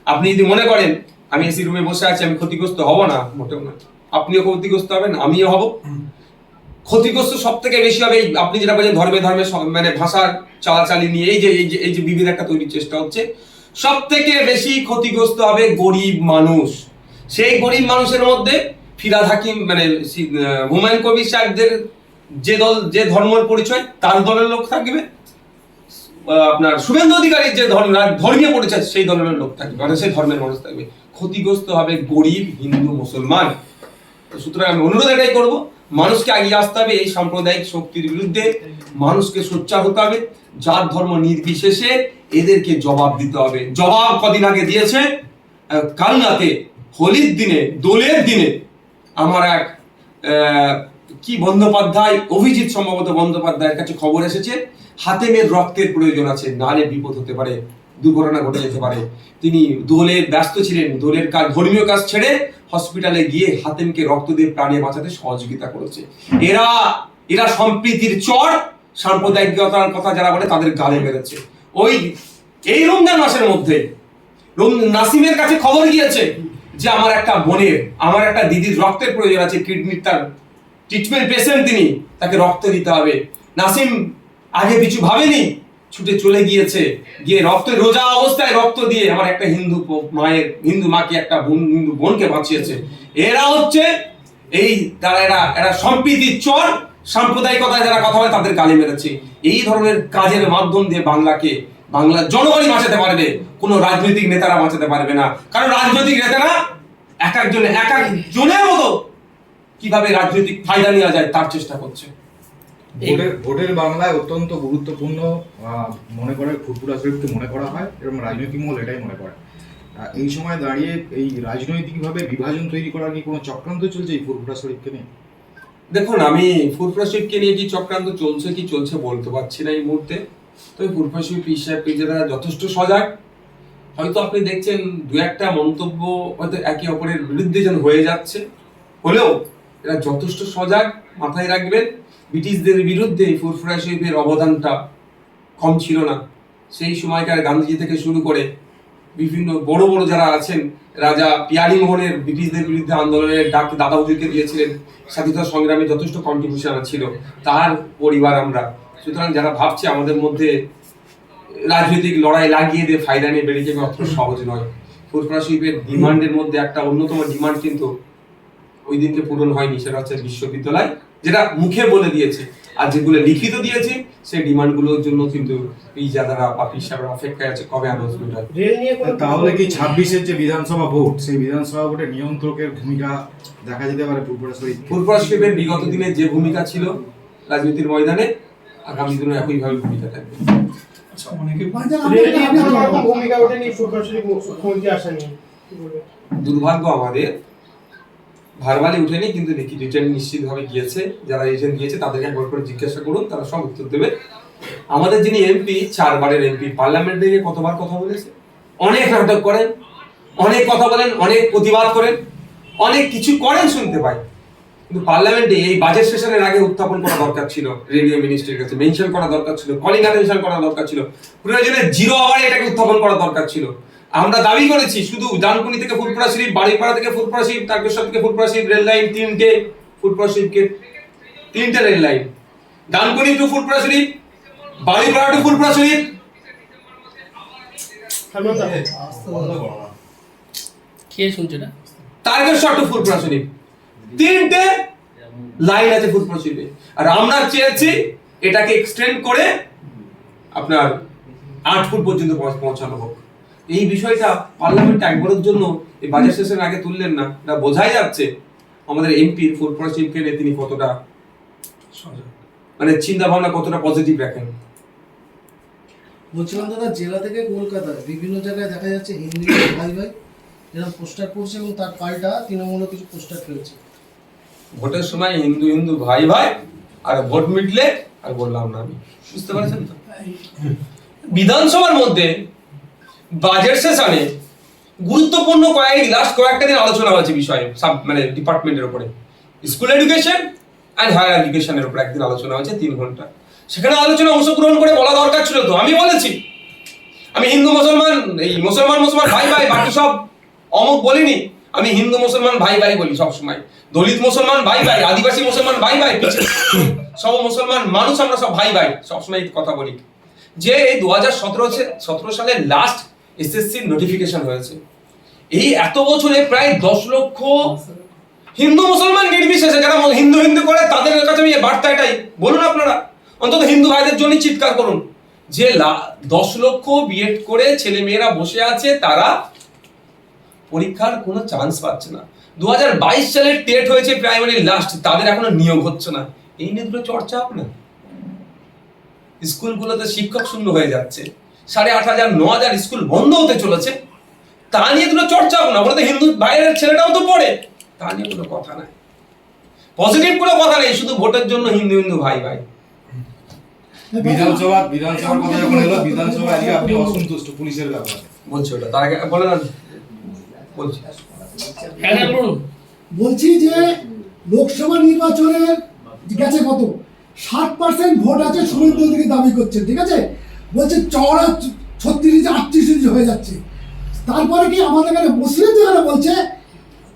আপনি যদি মনে করেন আমি এসি রুমে বসে আছি, আমি ক্ষতিগ্রস্ত হব না, মোটেও না। আপনিও ক্ষতিগ্রস্ত হবেন, আমিও হব। ক্ষতিগ্রস্ত সব থেকে বেশি হবে আপনি যেটা বলছেন ধর্মে মানে ভাষার চালাচালি নিয়ে এই যে বিভেদ একটা তৈরির চেষ্টা হচ্ছে, সব থেকে বেশি ক্ষতিগ্রস্ত হবে গরিব মানুষ। সেই গরিব মানুষের মধ্যে ফিরহাদ হাকিম মানে হুমায়ুন কবির সাহেবদের যে ধর্মের পরিচয় তার দলের লোক থাকবে, আপনার শুভেন্দু অধিকারীর যে ধর্মীয় পরিচয় সেই দলের লোক থাকবে, মানে সেই ধর্মের মানুষ থাকবে। ক্ষতিগ্রস্ত হবে গরিব হিন্দু মুসলমান। সুতরাং আমি অনুরোধ এটাই করবো, মানুষকে এগিয়ে আসতে হবে এই সাম্প্রদায়িক শক্তির বিরুদ্ধে, মানুষকে সোচ্চার হতে হবে, জাত ধর্ম নির্বিশেষে এদেরকে জবাব দিতে হবে। জবাব কদিন আগে দিয়েছে কালনাতে, হোলির দিনে, দোলের দিনে। আমার এক কি বন্দ্যোপাধ্যায়, অভিজিৎ সম্ভবত বন্দ্যোপাধ্যায়ের কাছে খবর এসেছে, হাতেমের রক্তের প্রয়োজন আছে, নালে বিপদ হতে পারে। দুর্ঘটনা ঘটে যেতে পারে। তিনি দোলে ব্যস্ত ছিলেন, দোলের কাজ, ধর্মীয় কাজ ছেড়ে হসপিটালে গিয়ে হাতেমকে রক্ত দিয়ে প্রাণে বাঁচাতে সহযোগিতা করেছে। এরা সম্প্রীতির চর, সাম্প্রদায়িকতার কথা যারা বলে তাদের গালে মেরেছে। এই রমজান মাসের মধ্যে নাসিমের কাছে খবর গিয়েছে যে আমার একটা বোনের, আমার একটা দিদির রক্তের প্রয়োজন আছে, কিডনির তার ট্রিটমেন্ট পেশেন্ট, তিনি, তাকে রক্ত দিতে হবে। নাসিম আগে কিছু ভাবেনি, ছুটে চলে গিয়েছে, গিয়ে রোজা অবস্থায় রক্ত দিয়ে আমার একটা হিন্দু মাকে, একটা হিন্দু বোনকে বাঁচিয়েছে। এরা হচ্ছে এরা সম্প্রীতির চর, সাম্প্রদায়িকতায় যারা কথা বলে তাদের গালি মেরেছে। এই ধরনের কাজের মাধ্যম দিয়ে বাংলার জনগণই বাঁচাতে পারবে, কোনো রাজনৈতিক নেতারা বাঁচাতে পারবে না। কারণ রাজনৈতিক নেতারা এক একজনের মতো কিভাবে রাজনৈতিক ফায়দা নেওয়া যায় তার চেষ্টা করছে। ভোটের বাংলায় অত্যন্ত গুরুত্বপূর্ণ মনে করে ফুরফুরা শরীফকে মনে করা হয় এবং রাজনৈতিক মহল এটাই মনে করে। এই সময় দাঁড়িয়ে এই রাজনৈতিকভাবে বিভাজন তৈরি করার কি কোনো চক্রান্ত চলছে এই ফুরফুরা শরীফকে নিয়ে? দেখুন, আমি ফুরফুরা শরীফকে নিয়ে কি চক্রান্ত চলছে বলতে পারছি না এই মুহূর্তে। তবে ফুরফুরা শরীফ পীরজাদারা যথেষ্ট সজাগ। হয়তো আপনি দেখছেন দু একটা মন্তব্য হয়তো একে অপরের বিরুদ্ধে যেন হয়ে যাচ্ছে, হলেও এরা যথেষ্ট সজাগ। মাথায় রাখবেন, ব্রিটিশদের বিরুদ্ধে ফুরফুরা শরীফের অবদানটা কম ছিল না। সেই সময়কার গান্ধীজি থেকে শুরু করে বিভিন্ন বড় বড় যারা আছেন, রাজা পিয়ারি মোহনের ব্রিটিশদের বিরুদ্ধে আন্দোলনের ডাক দাদা হুজুরকে দিয়েছিলেন, স্বাধীনতা সংগ্রামে যথেষ্ট কন্ট্রিবিউশন ছিল তার পরিবার আমরা। সুতরাং যারা ভাবছে আমাদের মধ্যে রাজনৈতিক লড়াই লাগিয়ে দিয়ে ফায়দা নিয়ে বেরিয়ে যাবে, অত সহজ নয়। ফুরফুরা শরীফের ডিমান্ডের মধ্যে একটা অন্যতম ডিমান্ড কিন্তু ওই দিনকে পূরণ হয়নি, সেটা হচ্ছে বিশ্ববিদ্যালয়, যেটা মুখে বলে দিয়েছে। আর যেগুলো লিখিত দিয়েছে সেই ডিমান্ডগুলোর জন্য কিন্তু পীরজাদারা বা পীর সাহেবরা অপেক্ষায় আছে কবে অ্যানাউন্সমেন্ট হয়। তাহলে কি 26-এর যে বিধানসভা ভোট, সেই বিধানসভা ভোটে নিয়ন্ত্রকের ভূমিকা দেখা যেতে পারে ফুরফুরা শরীফের বিগত দিনে যে ভূমিকা ছিল রাজনীতির ময়দানে, আগামী দিনে একইভাবে ভূমিকা থাকবে। দুর্ভাগ্য আমাদের, ভারবালি উঠেনি, কিন্তু রিটার্ন নিশ্চিতভাবে গিয়েছে। যারা রিটার্ন গিয়েছে তাদেরকে একবার করে জিজ্ঞাসা করুন, তারা সব উত্তর দেবে। আমাদের যিনি এমপি, 4 বারের এমপি, পার্লামেন্টে গিয়ে কতবার কথা বলেছে, অনেক নাটক করেন, অনেক কথা বলেন, অনেক প্রতিবাদ করেন, অনেক কিছু করেন শুনতে পাই। কিন্তু পার্লামেন্টে এই বাজেট সেশনের আগে উত্থাপন করা দরকার ছিল, রেডিও মিনিস্ট্রির কাছে মেনশন করা দরকার ছিল, কলিং অ্যাটেনশন করা দরকার ছিল, প্রয়োজনে 0 আওয়ারে এটাকে উত্থাপন করা দরকার ছিল। আমরা দাবি করেছি শুধু ডানকুনি থেকে ফুরফুরা শরীফ, বাড়িপাড়া থেকে ফুরফুরা শরীফ, তারকেশ্বর থেকে ফুরফুরা শরীফ রেল লাইন 3টে, ফুরফুরা শরীফকে 3টে rail line, Dankuni two Furfura Sharif, বাড়িপাড়া two Furfura Sharif, কে শুনছে না, তারকেশ্বর টু ফুরফুরা শরীফ, 3টে লাইন আছে ফুরফুরা শরীফে। আর আমরা চেয়েছি এটাকে এক্সটেন্ড করে আপনার 8 ফুট পর্যন্ত পৌঁছানো হোক। এই বিষয়টা পার্লামেন্টে একবারের জন্য এই বাজেট সেশন আগে তুললেন না, এটা বোঝাই যাচ্ছে আমাদের এমপি ফুরফুরা শরীফকে নিয়ে তিনি কতটা মানে চিন্তা ভাবনা কতটা পজিটিভ রাখেন। বলছিলাম দাদা, জেলা থেকে কলকাতায় বিভিন্ন জায়গায় দেখা যাচ্ছে হিন্দু ভাই ভাই এরকম পোস্টার করছে এবং তার পাল্টা তৃণমূলও কিছু পোস্টার ফেলছে। ভোটের সময় হিন্দু হিন্দু ভাই ভাই, আর ভোট মিটলে আর বললাম না আমি, বুঝতে পারছেন তো? বিধানসভার মধ্যে বাজেট সেশনে গুরুত্বপূর্ণ কয়েকটা দিন আলোচনা হয়েছে বিষয়ে, মানে ডিপার্টমেন্টের উপরে, স্কুল এডুকেশন অ্যান্ড হায়ার এডুকেশনের উপর একদিন আলোচনা হয়েছে 3 ঘন্টা। সেখানে আলোচনা অংশগ্রহণ করে বলা দরকার ছিল তো, আমি বলেছি আমি হিন্দু মুসলমান, এই মুসলমান ভাই ভাই, বাকি সব অমুক বলিনি, আমি হিন্দু মুসলমান ভাই ভাই বলি সবসময়, দলিত মুসলমান ভাই ভাই, আদিবাসী মুসলমান ভাই ভাই, সব মুসলমান মানুষ আমরা সব ভাই ভাই, সবসময় কথা বলি। যে এই 2017 সালে লাস্ট এসএসসি নোটিফিকেশন হয়েছে, এই এত বছরে প্রায় 10 লক্ষ হিন্দু মুসলমান নির্বিশেষে যারা হিন্দু হিন্দু করে তাদের কাছে আমি এই বার্তা এটাই বলুন, আপনারা অন্তত হিন্দু ভাইদের জন্য চিৎকার করুন যে 10 লক্ষ বিএড করে ছেলে মেয়েরা বসে আছে, তারা পরীক্ষার কোনো চান্স পাচ্ছে না। 2022 সালের টেট হয়েছে প্রাইমারি লাস্ট, তাদের এখনো নিয়োগ হচ্ছে না। এই নিয়ে দুটো চর্চা হোক না। স্কুলগুলোতে শিক্ষক শূন্য হয়ে যাচ্ছে, 8,500 9,000 স্কুল বন্ধ হতে চলেছে, তা নিয়ে দুটো চর্চা হোক না। বলতে হিন্দু বাইরের ছেলেটাও তো পড়ে, তা নিয়ে কোনো কথা নাই, পজিটিভ কোনো কথা নেই, শুধু ভোটের জন্য হিন্দু হিন্দু ভাই ভাই। বিধানসভার কথা যখন এলো, বিধানসভা আজকে আপনি অসন্তুষ্ট পুলিশের ব্যাপারে বলছি ওটা তার আগে বলে না বলছি হ্যাঁ হ্যাঁ বলুন। বলছি যে লোকসভা নির্বাচনের গেছে কত 60% ভোট আছে শুভেন্দু অধিকারী দাবি করছেন, ঠিক আছে, বলছে চওড়া 36-38 হয়ে যাচ্ছে। তারপরে কি আমাদের এখানে মুসলিম যেখানে বলছে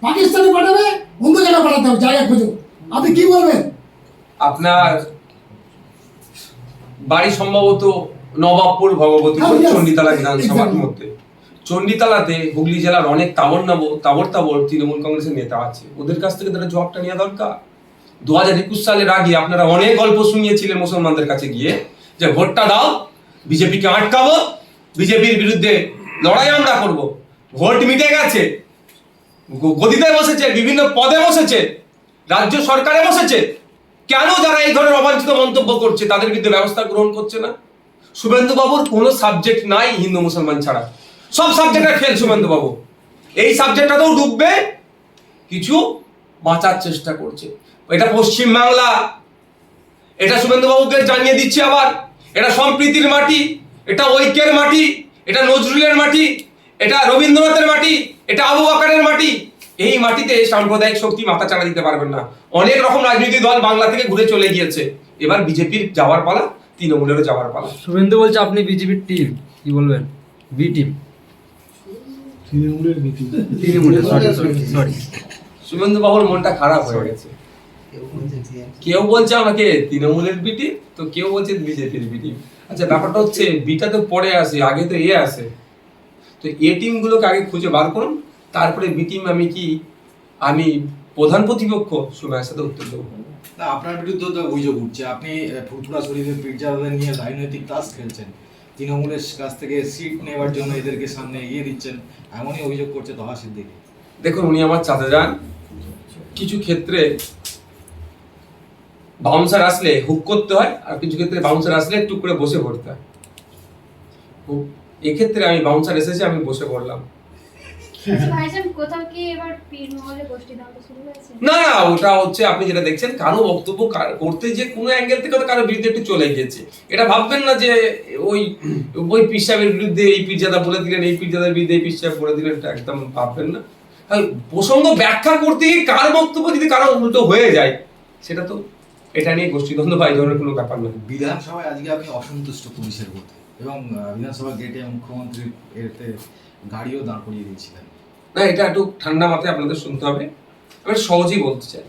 পাকিস্তানে পাঠাবে, অন্য জায়গায় পাঠাতে হবে, জায়গা খোঁজো। আপনি কি বলবেন? আপনার বাড়ি সম্ভবত নবাবপুর ভগবতীপুর হ্যাঁ, yes, চণ্ডীতলা বিধানসভার exactly. মধ্যে। চণ্ডীতলাতে হুগলি জেলার অনেক তাবর তৃণমূল কংগ্রেসের নেতা আছে, ওদের কাছ থেকে তারা জবাবটা নেওয়া দরকার। 2021 সালের আগে আপনারা অনেক গল্প শুনিয়েছিলেন মুসলমানদের কাছে গিয়ে যে ভোটটা দাও, বিজেপিকে আটকাবো, বিজেপির বিরুদ্ধে লড়াই আমরা করব। ভোট মিটে গেছে, গদিতে বসেছে, বিভিন্ন পদে বসেছে, রাজ্য সরকারে বসেছে, কেন যারা এই ধরনের অবাঞ্ছিত মন্তব্য করছে তাদের বিরুদ্ধে ব্যবস্থা গ্রহণ করছে না? শুভেন্দু বাবুর কোনো সাবজেক্ট নাই হিন্দু মুসলমান ছাড়া, সব সাবজেক্টে ফেল শুভেন্দু বাবু। এই সাবজেক্টটাতেও ডুববে, কিছু বাঁচার চেষ্টা করছে। এটা পশ্চিম বাংলা, এটা শুভেন্দু বাবুকে জানিয়ে দিচ্ছে আবার, এটা সম্প্রীতির মাটি, এটা ঐক্যের মাটি, এটা নজরুলের মাটি, এটা রবীন্দ্রনাথের মাটি, এটা আবু বকরের মাটি। এই মাটিতে সাম্প্রদায়িক শক্তি মাথা চাড়া দিতে পারবেন না। অনেক রকম রাজনৈতিক দল বাংলা থেকে ঘুরে চলে গিয়েছে, এবার বিজেপির যাওয়ার পালা, তৃণমূলেরও যাওয়ার পালা। শুভেন্দু বলছে আপনি বিজেপির টিম, কি বলবেন? বি টিম, তৃণমূলের, সরি। শুভেন্দু বাবুর মনটা খারাপ হয়ে গেছে। কেউ বলছে আমাকে তৃণমূলের বিটি, তো কেউ বলছে বিজেপির বিটি। আচ্ছা, ব্যাপারটা হচ্ছে বিটা তো পরে আসে, আগে তো এ আসে। তো এ টিম গুলোকে আগে খুঁজে বার করুন, তারপরে বি টিম আমি প্রধান প্রতিপক্ষ সময়ের সাথে উত্তর দেবো। না, আপনার বিরুদ্ধে তো অভিযোগ উঠছে আপনি ফুরফুরা শরীফের পীরজাদাদের নিয়ে রাজনৈতিক তাস খেলছেন, তৃণমূলের কাছ থেকে সিট নেওয়ার জন্য এদেরকে সামনে এগিয়ে দিচ্ছেন, এমনই অভিযোগ করছে তহা সিদ্দিকী। দেখুন, উনি আমার চাচা যান। কিছু ক্ষেত্রে বাউন্সার আসলে হুক করতে হয়, আর কিছু ক্ষেত্রে বাউন্সার আসলে টুক করে বসে পড়তে হয়। এক্ষেত্রে আমি বাউন্সার এসেছে, আমি বসে পড়লাম। ভাইজান কোথাও কি এবার পীর মহলে গোষ্ঠীদ্বন্দ্ব শুরু হয়েছে? না, ওটা হচ্ছে আপনি যেটা দেখছেন, কারো বক্তব্য করতে যে কোনো অ্যাঙ্গেল থেকে কারো বিরুদ্ধে একটু চলে গিয়েছে। এটা ভাববেন না যে ওই পীর সাহেবের বিরুদ্ধে এই পীরজাদা বলে দিলেন, এই পীরজাদার বিরুদ্ধে এই পীর সাহেব বলে দিলেন, এটা একদম ভাববেন না। প্রসঙ্গ ব্যাখ্যা করতে গিয়ে কার বক্তব্য যদি কারো উল্টো হয়ে যায়, সেটা তো এটা নিয়ে গোষ্ঠীদ্বন্দ্ব বা এই ধরনের কোনো ব্যাপার নয়। বিধানসভায় আজকে আপনি অসন্তুষ্ট পুলিশের প্রতি, এবং বিধানসভা গেটে মুখ্যমন্ত্রীর এতে গাড়িও দাঁড় করিয়ে দিয়েছিলেন। না, এটা একটু ঠান্ডা মাথায় আপনাদের শুনতে হবে। আমি সহজেই বলতে চাই,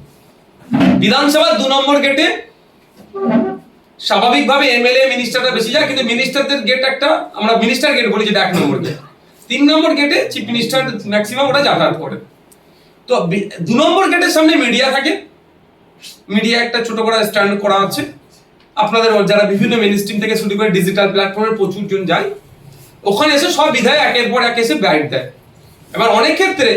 বিধানসভার 2 নম্বর গেটে স্বাভাবিকভাবে এমএলএ মিনিস্টাররা বেশি যায়, কিন্তু মিনিস্টারদের গেট একটা আমরা মিনিস্টার গেট বলি, যেটা 1 নম্বর গেট। 3 নম্বর গেটে চিফ মিনিস্টার ম্যাক্সিমাম ওটা যাতায়াত করে। তো 2 নম্বর গেটের সামনে মিডিয়া থাকে, মিডিয়া একটা ছোট করে স্ট্যান্ড করা আছে। আপনাদের যারা বিভিন্ন মিনিস্ট্রিম থেকে শুরু করে ডিজিটাল প্ল্যাটফর্মে প্রচুর জন যায়, ওখানে এসে সব বিধায়ক একের পর এক এসে বাইট দেয়। এবার অনেক ক্ষেত্রে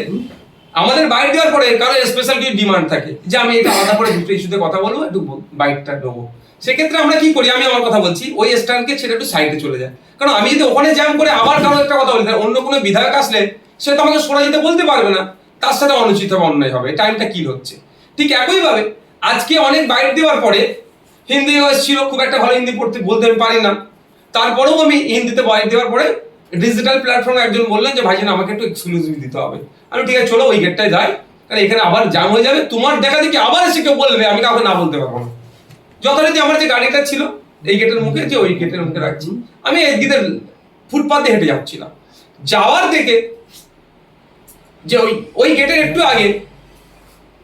আমাদের বাইট দেওয়ার পরে কারো স্পেশাল কিছু ডিমান্ড থাকে যে আমি এটা আলাদা করে দুটো ইস্যুতে কথা বলবো, একটু বাইটটা দেবো। সেক্ষেত্রে আমরা কি করি, আমি আমার কথা বলছি, ওই স্ট্যান্ডকে ছেড়ে একটু সাইডে চলে যায়। কারণ আমি যদি ওখানে জ্যাম করে আবার কারো একটা কথা বলি, অন্য কোনো বিধায়ক আসলে সে তো আমাকে সরে যেতে বলতে পারবে না, তার সাথে অনুচিত হবে, অন্যায় হবে, টাইমটা কি হচ্ছে। ঠিক একইভাবে আজকে অনেক বাইট দেওয়ার পরে হিন্দি ছিল, খুব একটা ভালো হিন্দি বলতে পারি না, তারপরেও আমি হিন্দিতে বাইট দেওয়ার পরে ডিজিটাল প্ল্যাটফর্মে একজন বললেন যে ভাইজান আমাকে একটু এক্সক্লুসিভ দিতে হবে। আমি ঠিক আছে চলো ওই গেটটায় যাই, কারণ এখানে আবার জ্যাম হয়ে যাবে, তোমার দেখা দেখি আবার এসে কেউ বলবে, আমি কাউকে না বলতে পারবো না। যথারীতি আমার যে গাড়িটা ছিল এই গেটের মুখে, যে ওই গেটের মুখে রাখছি, আমি একদিকে ফুটপাতে হেঁটে যাচ্ছিলাম। যাওয়ার থেকে যে ওই গেটের একটু আগে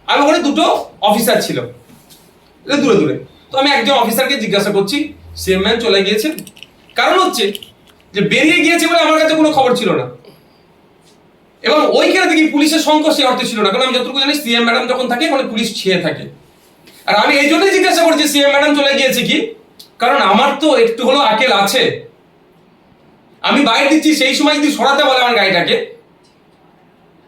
আমি ওখানে 2টো অফিসার ছিল দূরে দূরে। তো আমি একজন অফিসারকে জিজ্ঞাসা করছি, সিএম ম্যাম চলে গিয়েছেন? কারণ হচ্ছে যে বেরিয়ে গিয়েছে বলে আমার কাছে কোনো খবর ছিল না, এবং ওইখানে দেখি পুলিশের সংখ্যা সে অর্থে ছিল না। কারণ আমি যতটুকু জানি সিএম ম্যাডাম যখন থাকে ওখানে পুলিশ ছেয়ে থাকে। আর আমি এই জন্যই জিজ্ঞাসা করছি সিএম ম্যাডাম চলে গিয়েছে কি, কারণ আমার তো একটু হলেও আকেল আছে। আমি বাইরে দিচ্ছি, সেই সময় যদি সরাতে বলে আমার গাড়িটাকে,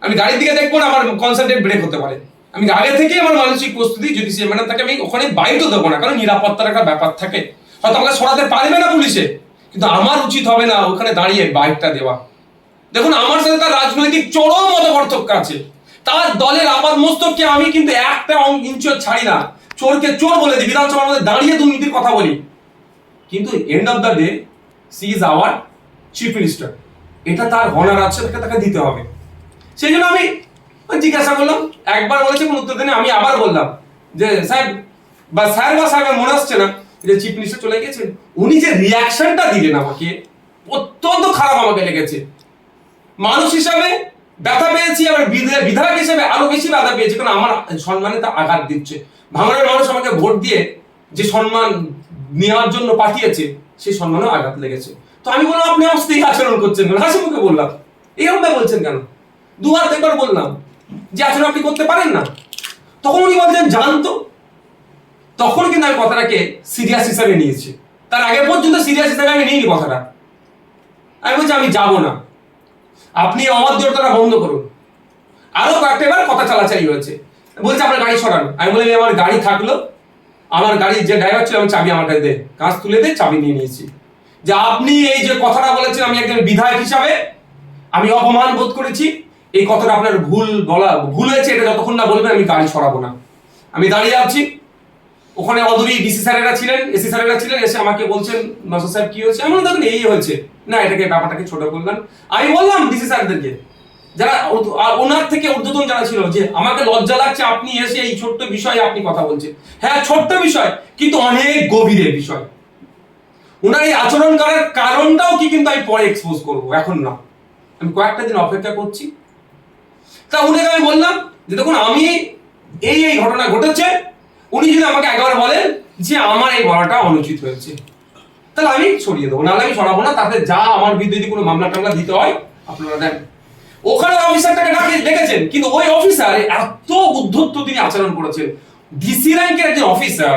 আমি গাড়ির দিকে দেখবো না, আমার কনসেন্ট্রেট ব্রেক হতে পারে। আমি আগে থেকেই আমার মানসিক প্রস্তুতি, যদি সিএম ম্যাডাম থাকে আমি ওখানে বাইটও দেবো না, কারণ নিরাপত্তার একটা ব্যাপার থাকে। হয়তো আমাকে সরাতে পারবে না পুলিশে, কিন্তু আমার উচিত হবে না ওখানে দাঁড়িয়ে বাইকটা দেওয়া। দেখুন, আমার সাথে তার রাজনৈতিক চরম মতপার্থক্য আছে। তার দলের আপার মস্তককে আমি কিন্তু একটা ইঞ্চিও ছাড়ি না। চোরকে চোর বলে দিই, বিধানসভার মধ্যে দাঁড়িয়ে দুর্নীতির কথা বলি। কিন্তু end of the day she is our chief minister, এটা তার হনার আছে, তাকে দিতে হবে। সেই জন্য আমি জিজ্ঞাসা করলাম, একবার বলেছে কোন উত্তর দেনে, আমি আবার বললাম যে সাহেব বা স্যার বা সাহেবের মনে আসছে না যে চিফ মিনিস্টার চলে গেছেন। উনি যে রিয়াকশনটা দিলেন আমাকে অত্যন্ত খারাপ আমাকে লেগেছে। মানুষ হিসাবে ব্যথা পেয়েছি, আবার বিধায়ক হিসেবে আরো বেশি ব্যথা পেয়েছি, কারণ আমার সম্মানে তা আঘাত দিচ্ছে। ভাঙড়ের মানুষ আমাকে ভোট দিয়ে যে সম্মান নেওয়ার জন্য পাঠিয়েছে, সেই সম্মানও আঘাত লেগেছে। তো আমি বললাম আপনি অবশ্যই আচরণ করছেন কেন, হাসি মুখে বললাম, এরকম বলছেন কেন? দুবার একবার বললাম যে আচরণ আপনি করতে পারেন না। তখন উনি বলছেন জানতো। তখন কিন্তু আমি কথাটাকে সিরিয়াস হিসাবে নিয়েছি, তার আগে পর্যন্ত সিরিয়াস হিসাবে আমি নিইনি কথাটা। আমি বলছি আমি যাব না, আপনি অমাধ্যতাটা বন্ধ করুন। আরো কয়েকটা এবার কথা চালাচালি হয়েছে, বলছে আপনার গাড়ি সরান। আমি বলি আমার গাড়ি থাকলো, আমার গাড়ির যে ড্রাইভার ছিল, আমি চাবি আমার কাছে দে, কাঁচ তুলে দে, চাবি নিয়ে নিয়েছি। যে আপনি এই যে কথাটা বলেছেন, আমি একজন বিধায়ক হিসাবে আমি অপমান বোধ করেছি, এই কথাটা আপনার ভুল হয়েছে, এটা যতক্ষণ না বলবেন আমি গাড়ি সরাবো না। আমি দাঁড়িয়ে আছি, ওখানে অদূরই ডিসি স্যারেরা ছিলেন, এসি স্যারেরা ছিলেন, এসে আমাকে বলছেন নসর সাহেব কি হয়েছে? আমি দেখুন এই হয়েছে না, এটাকে ব্যাপারটাকে ছোট করলাম। আমি বললাম ডিসি স্যারদেরকে, যারা ওনার থেকে ঊর্ধ্বতন যারা ছিল, যে আমাকে লজ্জা লাগছে আপনি এসে এই ছোট্ট বিষয়ে আপনি কথা বলছেন। হ্যাঁ ছোট্ট বিষয়, কিন্তু অনেক গভীরের বিষয়। ওনার এই আচরণ করার কারণটাও কি কিন্তু আমি পরে এক্সপোজ করবো, এখন না, আমি কয়েকটা দিন অপেক্ষা করছি। তা উনাকে আমি বললাম যে দেখুন আমি এই ঘটনা ঘটেছে, উনি যদি আমাকে একবার বলেন যে আমার এই বলাটা অনুচিত হয়েছে, তাহলে আমি ছড়িয়ে দেবো, নাহলে আমি সরাবো না। তাতে যা আমার বিরুদ্ধে কোনো মামলা টামলা দিতে হয় আপনারা দেন। ওখানে অফিসারটাকে ডেকেছেন, কিন্তু ওই অফিসার এত উদ্ধত্ত তিনি আচরণ করেছেন। ডিসি র্যাঙ্কের একজন অফিসার,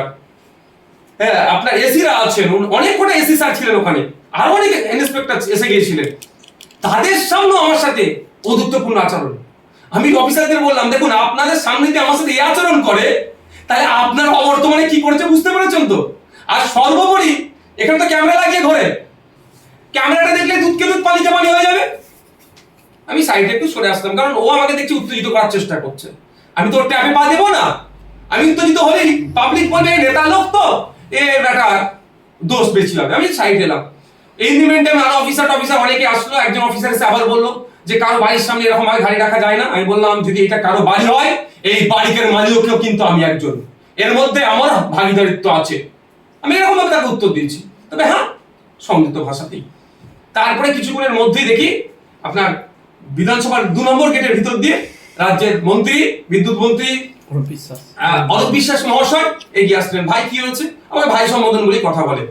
হ্যাঁ আপনার এসিরা আছেন, অনেক কটা এসি স্যার ছিলেন ওখানে, আরো অনেক ইন্সপেক্টর এসে গিয়েছিলেন, তাদের সামনে আমার সাথে অদুত্তপূর্ণ আচরণ। আমি অফিসারদের বললাম দেখুন আপনাদের সামনে যদি আমার সাথে এই আচরণ করে, তাহলে আপনার অবর্তমানে কি করেছে বুঝতে পেরেছেন তো? আর সর্বোপরি এখানে তো ক্যামেরা লাগিয়ে ঘরে, ক্যামেরাটা দেখলে দুধকে দুধ পানিকে পানি হয়ে যাবে। আমি সাইডে একটু সরে আসলাম, কারণ ও আমাকে দেখছি উত্তেজিত করার চেষ্টা করছে। আমি তো ট্যাপে পা দেবো না, আমি উত্তেজিত হলেই পাবলিক বলবে নেতা লোক তো এ বেটা দোষ বেশি হবে। আমি সাইড এলাম। এই নিমেন্টে আরো অফিসার অনেকে আসলো। একজন অফিসার এসে আবার বললো যে কারো বাড়ির সামনে এরকম ভাবে গাড়ি রাখা যায় না। আমি বললাম যদি এটা কারো বাড়ি হয়, এই বাড়ির মালিকও কিন্তু আমি একজন, এর মধ্যে আমার ভাগিদারিত্ব আছে। আমি এরকম ভাবে তাকে উত্তর দিয়েছি, তবে হ্যাঁ সংযুক্ত ভাষাতেই। তারপরে কিছুক্ষণের মধ্যেই দেখি আপনার বিধানসভার 2 নম্বর গেটের ভিতর দিয়ে রাজ্যের মন্ত্রী, বিদ্যুৎ মন্ত্রী অরূপ বিশ্বাস মহাশয় এগিয়ে আসলেন। ভাই কি হয়েছে? আমার ভাই সম্বোধন বলে কথা বলে।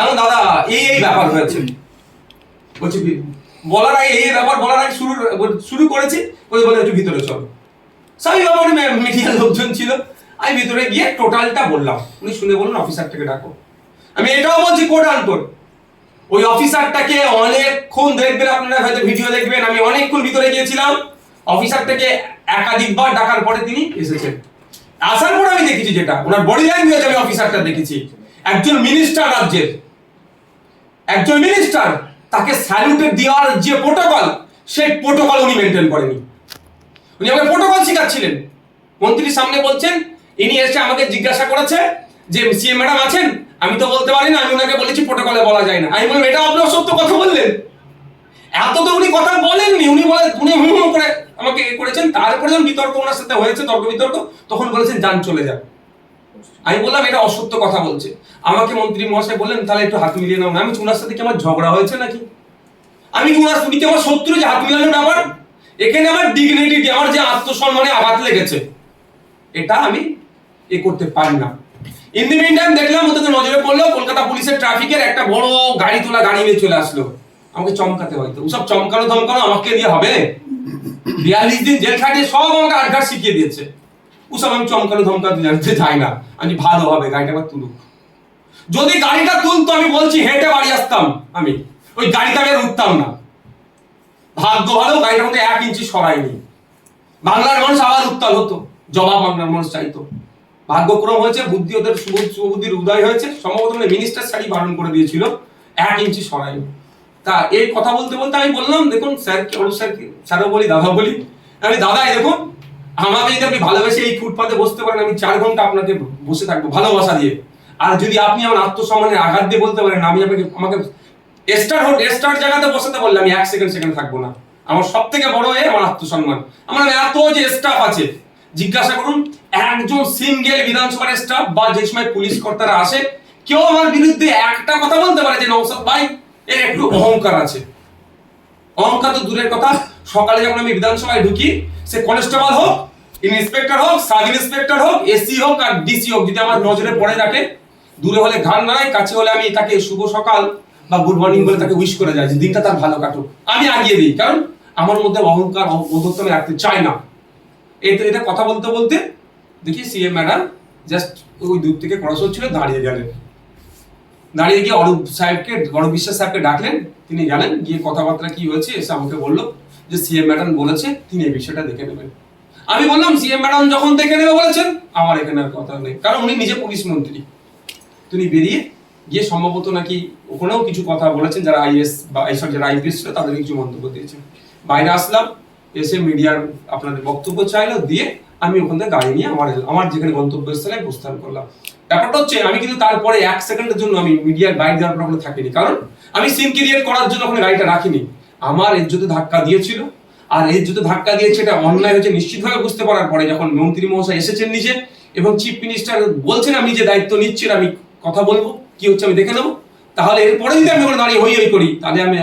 এখন দাদা এই ব্যাপার হয়েছে, বলছি বলার আগে এই ব্যাপার বলার আগে শুরু করেছি, বলে একটু ভিতরে চলো। সবই ব্যাপার মিডিয়ার লোকজন ছিল, আমি ভিতরে গিয়ে টোটালটা বললাম। উনি শুনে বলুন অফিসারটাকে ডাকো। আমি এটাও বলছি কোড আনকোড, ওই অফিসারটাকে অনেকক্ষণ দেখবেন, আপনারা হয়তো ভিডিও দেখবেন, আমি অনেকক্ষণ ভিতরে গিয়েছিলাম। অফিসারটাকে একাধিকবার ডাকার পরে তিনি এসেছেন। আসার পর আমি দেখেছি যেটা ওনার বডি ল্যাঙ্গুয়েজ, আমি অফিসারটা দেখেছি একজন মিনিস্টার, রাজ্যের একজন মিনিস্টার, তাকে স্যালুটের দেওয়ার যে প্রোটোকল, সেই প্রোটোকল উনি মেনটেন করেনি। উনি আমাকে প্রোটোকল শেখাচ্ছিলেন। মন্ত্রীর সামনে বলছেন, ইনি এসে আমাকে জিজ্ঞাসা করেছে যে সিএম ম্যাডাম আছেন, আমি তো বলতে পারি না, আমি ওনাকে বলেছি প্রোটোকলে বলা যায় না। আমি বললাম এটা আপনি অসত্য কথা বললেন, এত তো উনি কথা বলেননি। উনি হুম করে আমাকে করেছেন। তারপরে যখন বিতর্ক ওনার সাথে হয়েছে, তর্ক বিতর্ক, তখন বলেছেন যান চলে যান। আমি বললাম এটা অসত্য কথা বলছে। আমাকে মন্ত্রী মহাশয় বললেন তাহলে একটু হাত মিলিয়ে নাও না। আমি ওনার সাথে কি আমার ঝগড়া হয়েছে নাকি? আমি কি উনি কি আমার শত্রু যে হাত মিলানোর ব্যাপার? এখানে আমার ডিগনিটি, আমার যে আত্মসম্মানে আঘাত লেগেছে, এটা আমি করতে পারি না। ইন দি মিন টাইম দেখলাম ওদেরকে নজরে পড়লো, কলকাতা পুলিশের ট্রাফিকের একটা বড় গাড়ি তোলা গাড়ি নিয়ে চলে আসলো আমাকে চমকাতে। হয়তো ওসব চমকানো ধমকানো আমাকে দিয়ে হবে? 42 দিন জেল খাটিয়ে সব আমাকে আটঘাট শিখিয়ে দিয়েছে। ওসব আমি চমকানো ধমকাতে জানতে চাই না। আমি ভালোভাবে গাড়িটা আবার তুলুক। যদি গাড়িটা তুলতো আমি বলছি হেঁটে বাড়ি আসতাম, আমি ওই গাড়িটা আমি আর উঠতাম না। ভাগ্য ভালো গাড়িটার মধ্যে 1 ইঞ্চি সরাইনি। বাংলার মানুষ আবার উত্তাল হতো, জবাব বাংলার মানুষ চাইতো। ভাগ্যক্রম হয়েছে, বুদ্ধি ওদের সুবুদ্ধির উদয় হয়েছে। সম্ভবত মিনিস্টার সারি বারণ করে দিয়েছিল, 1 ইঞ্চি সরাইনি। তা এই কথা বলতে বলতে আমি বললাম দেখুন স্যার, স্যারও বলি দাদা বলি, আমি দাদাই দেখুন আমাকে যদি আপনি ভালোবেসে এই ফুটপাতে বসতে পারেন, আমি 4 ঘন্টা আপনাকে বসে থাকবো ভালোবাসা দিয়ে। আর যদি আপনি আমার আত্মসম্মানের আঘাত দিয়ে বলতে পারেন আমি আমাকে স্টার জায়গাতে বসাতে বললে আমি 1 সেকেন্ড থাকবো না। আমার সব থেকে বড় আমার আত্মসম্মান। আমার এত যে স্টাফ আছে, জিজ্ঞাসা করুন একজন সিঙ্গেল বিধানসভার স্টাফ বা যে সময় পুলিশ কর্তারা আসে কেউ আমার বিরুদ্ধে একটা কথা বলতে পারে যে নওশাদ ভাই এর একটু অহংকার আছে? অহংকার তো দূরের কথা, সকালে যখন আমি বিধানসভায় ঢুকি, সে কনস্টেবল হোক, ইন্সপেক্টর হোক, সাব ইন্সপেক্টর হোক, এসি হোক আর ডিসি হোক, যদি আমার নজরে পড়ে থাকে, দূরে হলে ঘাড় নাড়ায়, কাছে হলে আমি তাকে শুভ সকাল বা গুড মর্নিং বলে তাকে উইশ করে যায় যে দিনটা তার ভালো কাটুক, আমি আগিয়ে দিই। কারণ আমার মধ্যে অহংকার অধ্যত্ব আমি রাখতে চাই না। এটা কথা বলতে বলতে দেখি সিএম ম্যাডাম জাস্ট ওই দূর থেকে ক্রস ছিল, দাঁড়িয়ে গেলেন। দাঁড়িয়ে গিয়ে অরূপ বিশ্বাস সাহেবকে ডাকলেন, তিনি গেলেন, গিয়ে কথাবার্তা কি হয়েছে এসে আমাকে বললো যে সিএম ম্যাডাম বলেছে তিনি এই বিষয়টা দেখে নেবেন। আমি বললাম সিএম ম্যাডাম যখন দেখে নেবে বলেছেন আমার এখানে আর কথা নেই, কারণ উনি নিজে পুলিশ মন্ত্রী। তিনি বেরিয়ে গিয়ে সম্ভবত নাকি ওখানেও কিছু কথা বলেছেন, যারা আইএস বা এইসব যারা আইপিএস ছিল তাদের কিছু মন্তব্য দিয়েছেন। বাইরে আসলাম, এসে মিডিয়ার আপনাদের বক্তব্য চাইলো, দিয়ে আমি ওখান থেকে গাড়ি নিয়ে আমার যেখানে গন্তব্যস্থলে প্রস্থান করলাম। ব্যাপারটা হচ্ছে আমি কিন্তু তারপরে 1 সেকেন্ডের জন্য আমি মিডিয়ার বাইরে যাওয়ার পর ওখানে থাকিনি, কারণ আমি সিন ক্রিয়েট করার জন্য ওখানে গাড়িটা রাখিনি। আমার ইজ্জতে ধাক্কা দিয়েছিল, আর ইজ্জতে ধাক্কা দিয়েছে এটা অন্যায় হয়েছে নিশ্চিতভাবে বুঝতে পারার পরে যখন মন্ত্রী মহাশয় এসেছেন নিজে এবং চিফ মিনিস্টার বলছেন আমি যে দায়িত্ব নিচ্ছি আমি কথা বলবো, কি হচ্ছে আমি দেখে নেবো, তাহলে এরপরে যদি আমি ওখানে দাঁড়িয়ে হই করি তাহলে আমি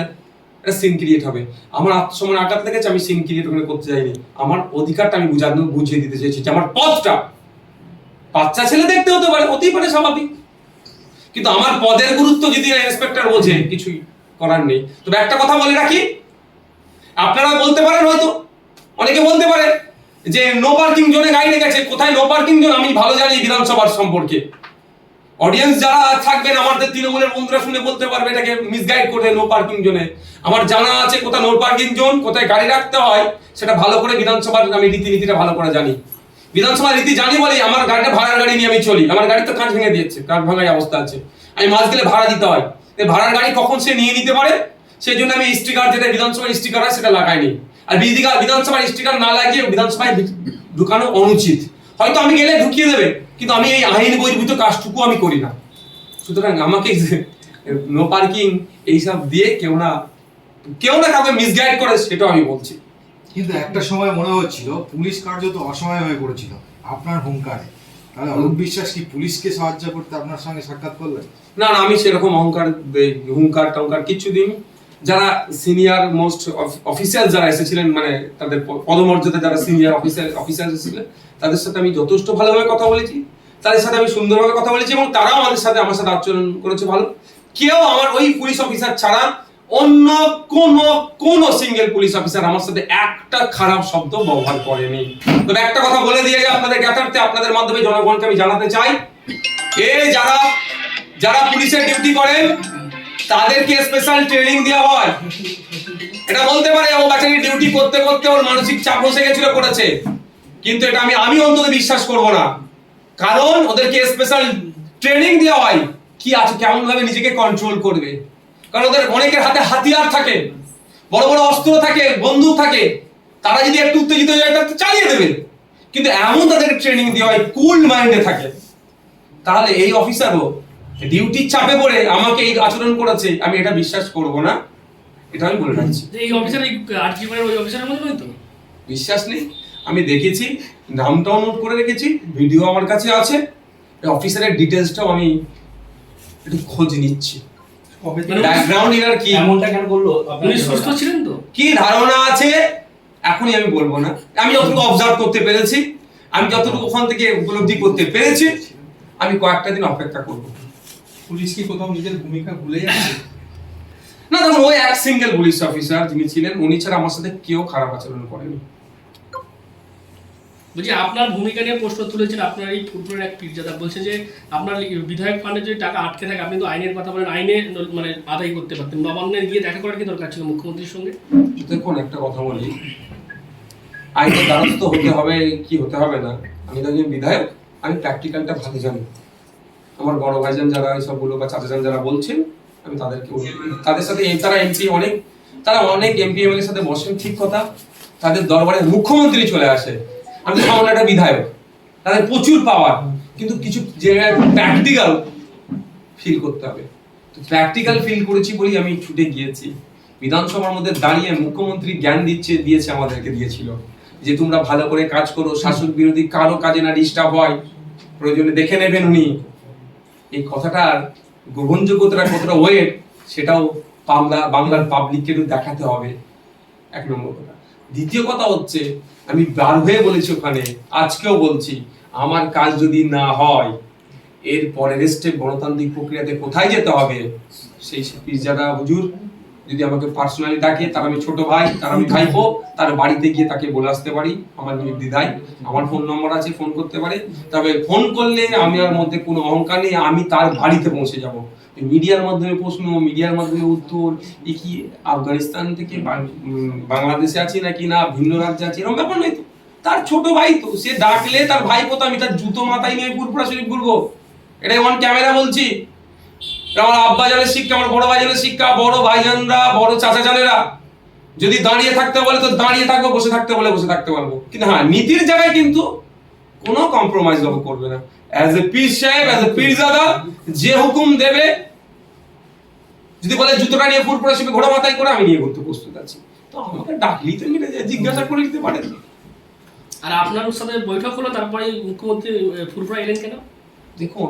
একটা সিন ক্রিয়েট হবে। আমার আত্মসম্মান আঘাত লেগেছে, আমি সিন ক্রিয়েট ওখানে করতে চাইনি। আমার অধিকারটা আমি বুঝিয়ে দিতে চেয়েছি যে আমার পদটা বাচ্চা ছেলে দেখতে হতে পারে, হতেই পারে, স্বাভাবিক, কিন্তু আমার পদের গুরুত্ব যদি ইন্সপেক্টর বোঝে কিছুই করার নেই। তবে একটা কথা বলে রাখি, আপনারা বলতে পারেন, হয়তো অনেকে বলতে পারে যে নো পার্কিং জোনে গাড়ি রেখেছে, কোথায় নো পার্কিং জোন আমি ভালো জানি বিধানসভার সম্পর্কে। অডিয়েন্স যারা থাকবেন আমাদের তৃণমূলের বন্ধুরা শুনে বলতে পারবে এটাকে মিসগাইড করে নো পার্কিং জোনে। আমার জানা আছে কোথায় নো পার্কিং জোন, কোথায় গাড়ি রাখতে হয়, সেটা ভালো করে বিধানসভার আমি রীতিনীতিটা ভালো করে জানি। বিধানসভার রীতি জানি বলেই আমার গাড়িটা ভাড়ার গাড়ি নিয়ে আমি চলি। আমার গাড়ি তো কাঁচ ভেঙে দিয়েছে, কাঁচ ভাঙার অবস্থা আছে, আমি মাস গেলে ভাড়া দিতে হয়। ভাড়ার গাড়ি কখন সে নিয়ে নিতে পারে সেই জন্য আমি স্টিকার, যেটা বিধানসভার স্টিকার হয় সেটা লাগাইনি। আর বিধানসভার স্টিকার না লাগিয়ে বিধানসভায় ঢুকানো অনুচিত। হয়তো আমি গেলে ঢুকিয়ে দেবে, কিন্তু আমি এই আইন বহির্ভূত কাজটুকু আমি করি না। সুতরাং আমাকে নো পার্কিং এইসব দিয়ে কেউ না কাউকে মিসগাইড করে সেটাও আমি বলছি। কিন্তু একটা সময় মনে হচ্ছিল পুলিশ কার্যত অসহায় হয়ে পড়েছিল আপনার হুঙ্কারে। তাহলে অরূপ বিশ্বাস কি পুলিশকে সাহায্য করতে আপনার সঙ্গে সাক্ষাৎ করলেন? না, আমি সেরকম হুঙ্কার টঙ্কার কিছু দিইনি। যারা সিনিয়র মোস্ট অফিসার যারা এসেছিলেন, মানে তাদের পদমর্যাদা যারা সিনিয়র অফিসার এসেছিলেন, তাদের সাথে আমি যথেষ্ট ভালোভাবে কথা বলেছি, তাদের সাথে আমি সুন্দরভাবে কথা বলেছি এবং তারাও আমার সাথে আচরণ করেছে ভালো। কেউ আমার ওই পুলিশ অফিসার ছাড়া অন্য কোন সিঙ্গেল পুলিশ অফিসার আমার সাথে একটা খারাপ শব্দ ব্যবহার করেনি। তবে একটা কথা বলে দিয়ে আপনাদের জ্ঞাতার্থে আপনাদের মাধ্যমে জনগণকে আমি জানাতে চাই, যারা পুলিশের ডিউটি করেন তাদেরকে স্পেশাল ট্রেনিং দেওয়া হয়। এটা বলতে পারে ও বাচ্চাকে ডিউটি করতে করতে ওর মানসিক চাপ বসে গেছিল করেছে, কিন্তু এটা আমি অন্তত বিশ্বাস করব না। কারণ ওদেরকে স্পেশাল ট্রেনিং দেওয়া হয় কি আছে, কেমন ভাবে নিজেকে কন্ট্রোল করবে। কারণ ওদের অনেকের হাতে হাতিয়ার থাকে, বড় বড় অস্ত্র থাকে, বন্দুক থাকে, তারা যদি একটু উত্তেজিত হয়ে যায় তাহলে চালিয়ে দেবে। কিন্তু এমন তাদেরকে ট্রেনিং দেওয়া হয় কুল মাইন্ডে থাকে। তাহলে এই অফিসারও ডিউটির চাপে পড়ে আমাকে এই আচরণ করেছে, আমি এটা বিশ্বাস করব না, এটা আমি বলে রাখছি। এই অফিসার এই আরজিআর ওই অফিসারের মধ্যে নয় তো? বিশ্বাস নেই, আমি দেখেছি, নামটাও নোট করে রেখেছি, ভিডিও আমার কাছে আছে, অফিসারের ডিটেইলসটাও আমি একটু খোঁজ নিচ্ছি। ব্যাকগ্রাউন্ড এর কি, এমনটা কেন করলো? আপনি সুস্থ ছিলেন তো? কি ধারণা আছে এখনই আমি বলবো না। আমি যতটুকু অবজার্ভ করতে পেরেছি, আমি যতটুকু ওখান থেকে উপলব্ধি করতে পেরেছি, আমি কয়েকটা দিন অপেক্ষা করবো। পুলিশ কি কোথাও নিজের ভূমিকা ভুলে যাচ্ছে? না, দেখুন ওই এক সিঙ্গেল পুলিশ অফিসার যিনি ছিলেন, উনি ছাড়া আমার সাথে কেউ খারাপ আচরণ করেনি। বলছি আপনার ভূমিকা নিয়ে প্রশ্ন তুলেছেন আপনার এই ফুটবলের এক পীরজাদা, বলছে যে আপনার বিধায়ক ফান্ডে যদি টাকা আটকে থাকে আপনি তো আইনের কথা বলেন, আইনে মানে আদায় করতে পারতেন, নবান্নে গিয়ে দেখা করার কি দরকার ছিল মুখ্যমন্ত্রীর সঙ্গে? দেখুন একটা কথা বলি, আইনের দ্বারস্থ হতে হবে কি হতে হবে না, আমি তো একজন বিধায়ক, আমি প্র্যাকটিক্যালটা ভালো জানি। আমার বড় ভাইজান যারা এইসবগুলো বা চাচাজান যারা বলছেন, আমি তাদেরকে তাদের সাথে তারা অনেক এমপি এমএলএর সাথে বসেন, ঠিক কথা, তাদের দরবারে মুখ্যমন্ত্রী চলে আসে, আমি সামান্য একটা বিধায়ক, তাদের প্রচুর পাওয়ার, কিন্তু কিছু যে প্র্যাকটিক্যাল ফিল করতে হবে। তো প্র্যাকটিক্যাল ফিল করেছি বলেই আমি ছুটে গিয়েছি। বিধানসভার মধ্যে দাঁড়িয়ে মুখ্যমন্ত্রী জ্ঞান দিয়েছে আমাদেরকে দিয়েছিল যে তোমরা ভালো করে কাজ করো, শাসক বিরোধী কারো কাজে না ডিস্টার্ব হয়, প্রয়োজনে দেখে নেবেন উনি। এই কথাটার গ্রহণযোগ্যতা কতটা ওয়েট সেটাও বাংলার পাবলিককে দেখাতে হবে, এক নম্বর কথা। দ্বিতীয় কথা হচ্ছে, আমি বার হয়ে বলেছি ওখানে, আজকেও বলছি, আমার কাজ যদি না হয় এর পরের স্টেপ গণতান্ত্রিক প্রক্রিয়াতে কোথায় যেতে হবে, সেই পীরজাদা হুজুর যদি আমাকে পার্সোনালি ডাকে, তার আমি ছোট ভাই, তার আমি ভাইপো, তার বাড়িতে গিয়ে তাকে বলে আসতে পারি, আমার নির্দ্বিধায়, আমার ফোন নম্বর আছে, ফোন করতে পারে। তবে ফোন করলে আমি আর মধ্যে কোনো অহংকার নেই, আমি তার বাড়িতে পৌঁছে যাব। মিডিয়ার মাধ্যমে প্রশ্ন, মিডিয়ার মাধ্যমে উত্তর, এ কি আফগানিস্তান থেকে বাংলাদেশে আছি নাকি না ভিন্ন রাজ্যে আছি, এরকম ব্যাপার নয় তো। তার ছোট ভাই তো, সে ডাকলে তার ভাইপো, তো আমি তার জুতো মাথায় নিয়ে ফুরফুরা শরীফ ঘুরবো? এটাই অন ক্যামেরা বলছি। আমার আব্বা জানের শিক্ষা, আমার বড় ভাই জানের শিক্ষা, বড় ভাইজানরা, বড় চাচা জানেরা যদি দাঁড়িয়ে থাকতে বলে তো দাঁড়িয়ে থাকবো, বসে থাকতে বলে বসে থাকতে পারবো। কিন্তু হ্যাঁ, নীতির জায়গায় কিন্তু কোনো কম্প্রোমাইজ করবে না। অ্যাজ এ পীর সাহেব, অ্যাজ এ পীরজাদা, যে হুকুম দেবে, যদি বলে জুতোটা নিয়ে ফুরফুরা শিখে ঘোড়া মাথায় করে, আমি নিয়ে ঘুরতে প্রস্তুত আছি। তো আমাকে ডাকলেই তো মিলে যায়, জিজ্ঞাসা করে নিতে পারে। আর আপনার সাথে বৈঠক হলো, তারপরে মুখ্যমন্ত্রী ফুরফুরা এলেন কেন? দেখুন,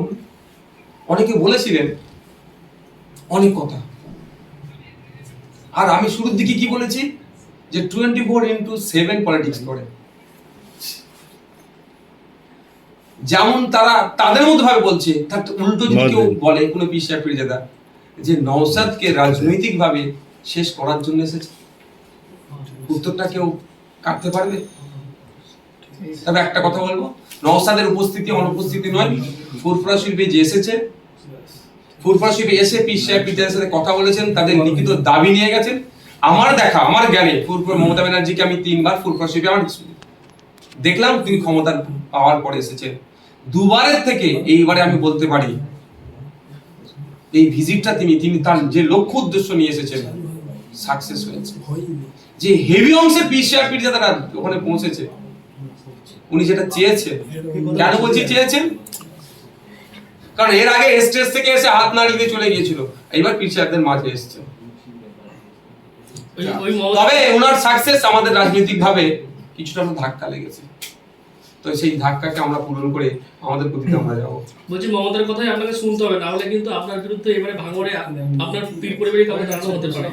অনেকে বলেছিলেন অনেক কথা, আর আমি শুরুর দিকে কি বলেছি যে 24/7 পলিটিক্স করে। যেমন তারা তাদের মতো ভাবে বলছে, তার উল্টো যদি কেউ বলে কোনো পীর সাহেব পীরজাদা যে নওশাদকে রাজনৈতিক ভাবে শেষ করার জন্য এসেছে, উত্তরটা কেউ কাটতে পারবে? তবে একটা কথা বলবো, নওশাদের উপস্থিতি অনুপস্থিতি নয়, ফুরফুরা শরীফে যে এসেছে, ফুরফুরা শরীফে এসে পীর সাহেব পীরজাদার সাথে কথা বলেছেন, তাদের লিখিত দাবি নিয়ে গেছেন। আমার দেখা, আমার জ্ঞানে ফুরফুরা মমতা ব্যানার্জিকে আমি 3 বার ফুরফুরা শরীফে আমার দেখলাম, তিনি ক্ষমতা পাওয়ার পরে এসেছেন। 2 বারের থেকে এইবারে আমি বলতে পারি এই ভিজিটটা তিনি তার যে লক্ষ্য উদ্দেশ্য নিয়ে এসেছেন সাকসেস হয়েছে। যে হেভি অংশে পীর সাহেব পীরজাদারা ওখানে পৌঁছেছে, উনি যেটা চেয়েছেন। কেন বলছি চেয়েছেন? কারণ এর আগে স্টেজ থেকে এসে হাত নাড়িয়ে দিয়ে চলে গিয়েছিল, এইবার পীর সাহেবদের মাঝে এসেছে। তবে ওনার সাকসেস আমাদের রাজনৈতিক ভাবে কিছুটা ধাক্কা লেগেছে, তো সেই ধাক্কাকে আমরা পূরণ করে আমাদের গতিতে আমরা যাবো। বলছি, মমতার কথাই আপনাকে শুনতে হবে, নাহলে কিন্তু আপনার বিরুদ্ধে এবারে ভাঙড়ে আপনার পীর পরিবারই কাউকে জানানো হতে পারে।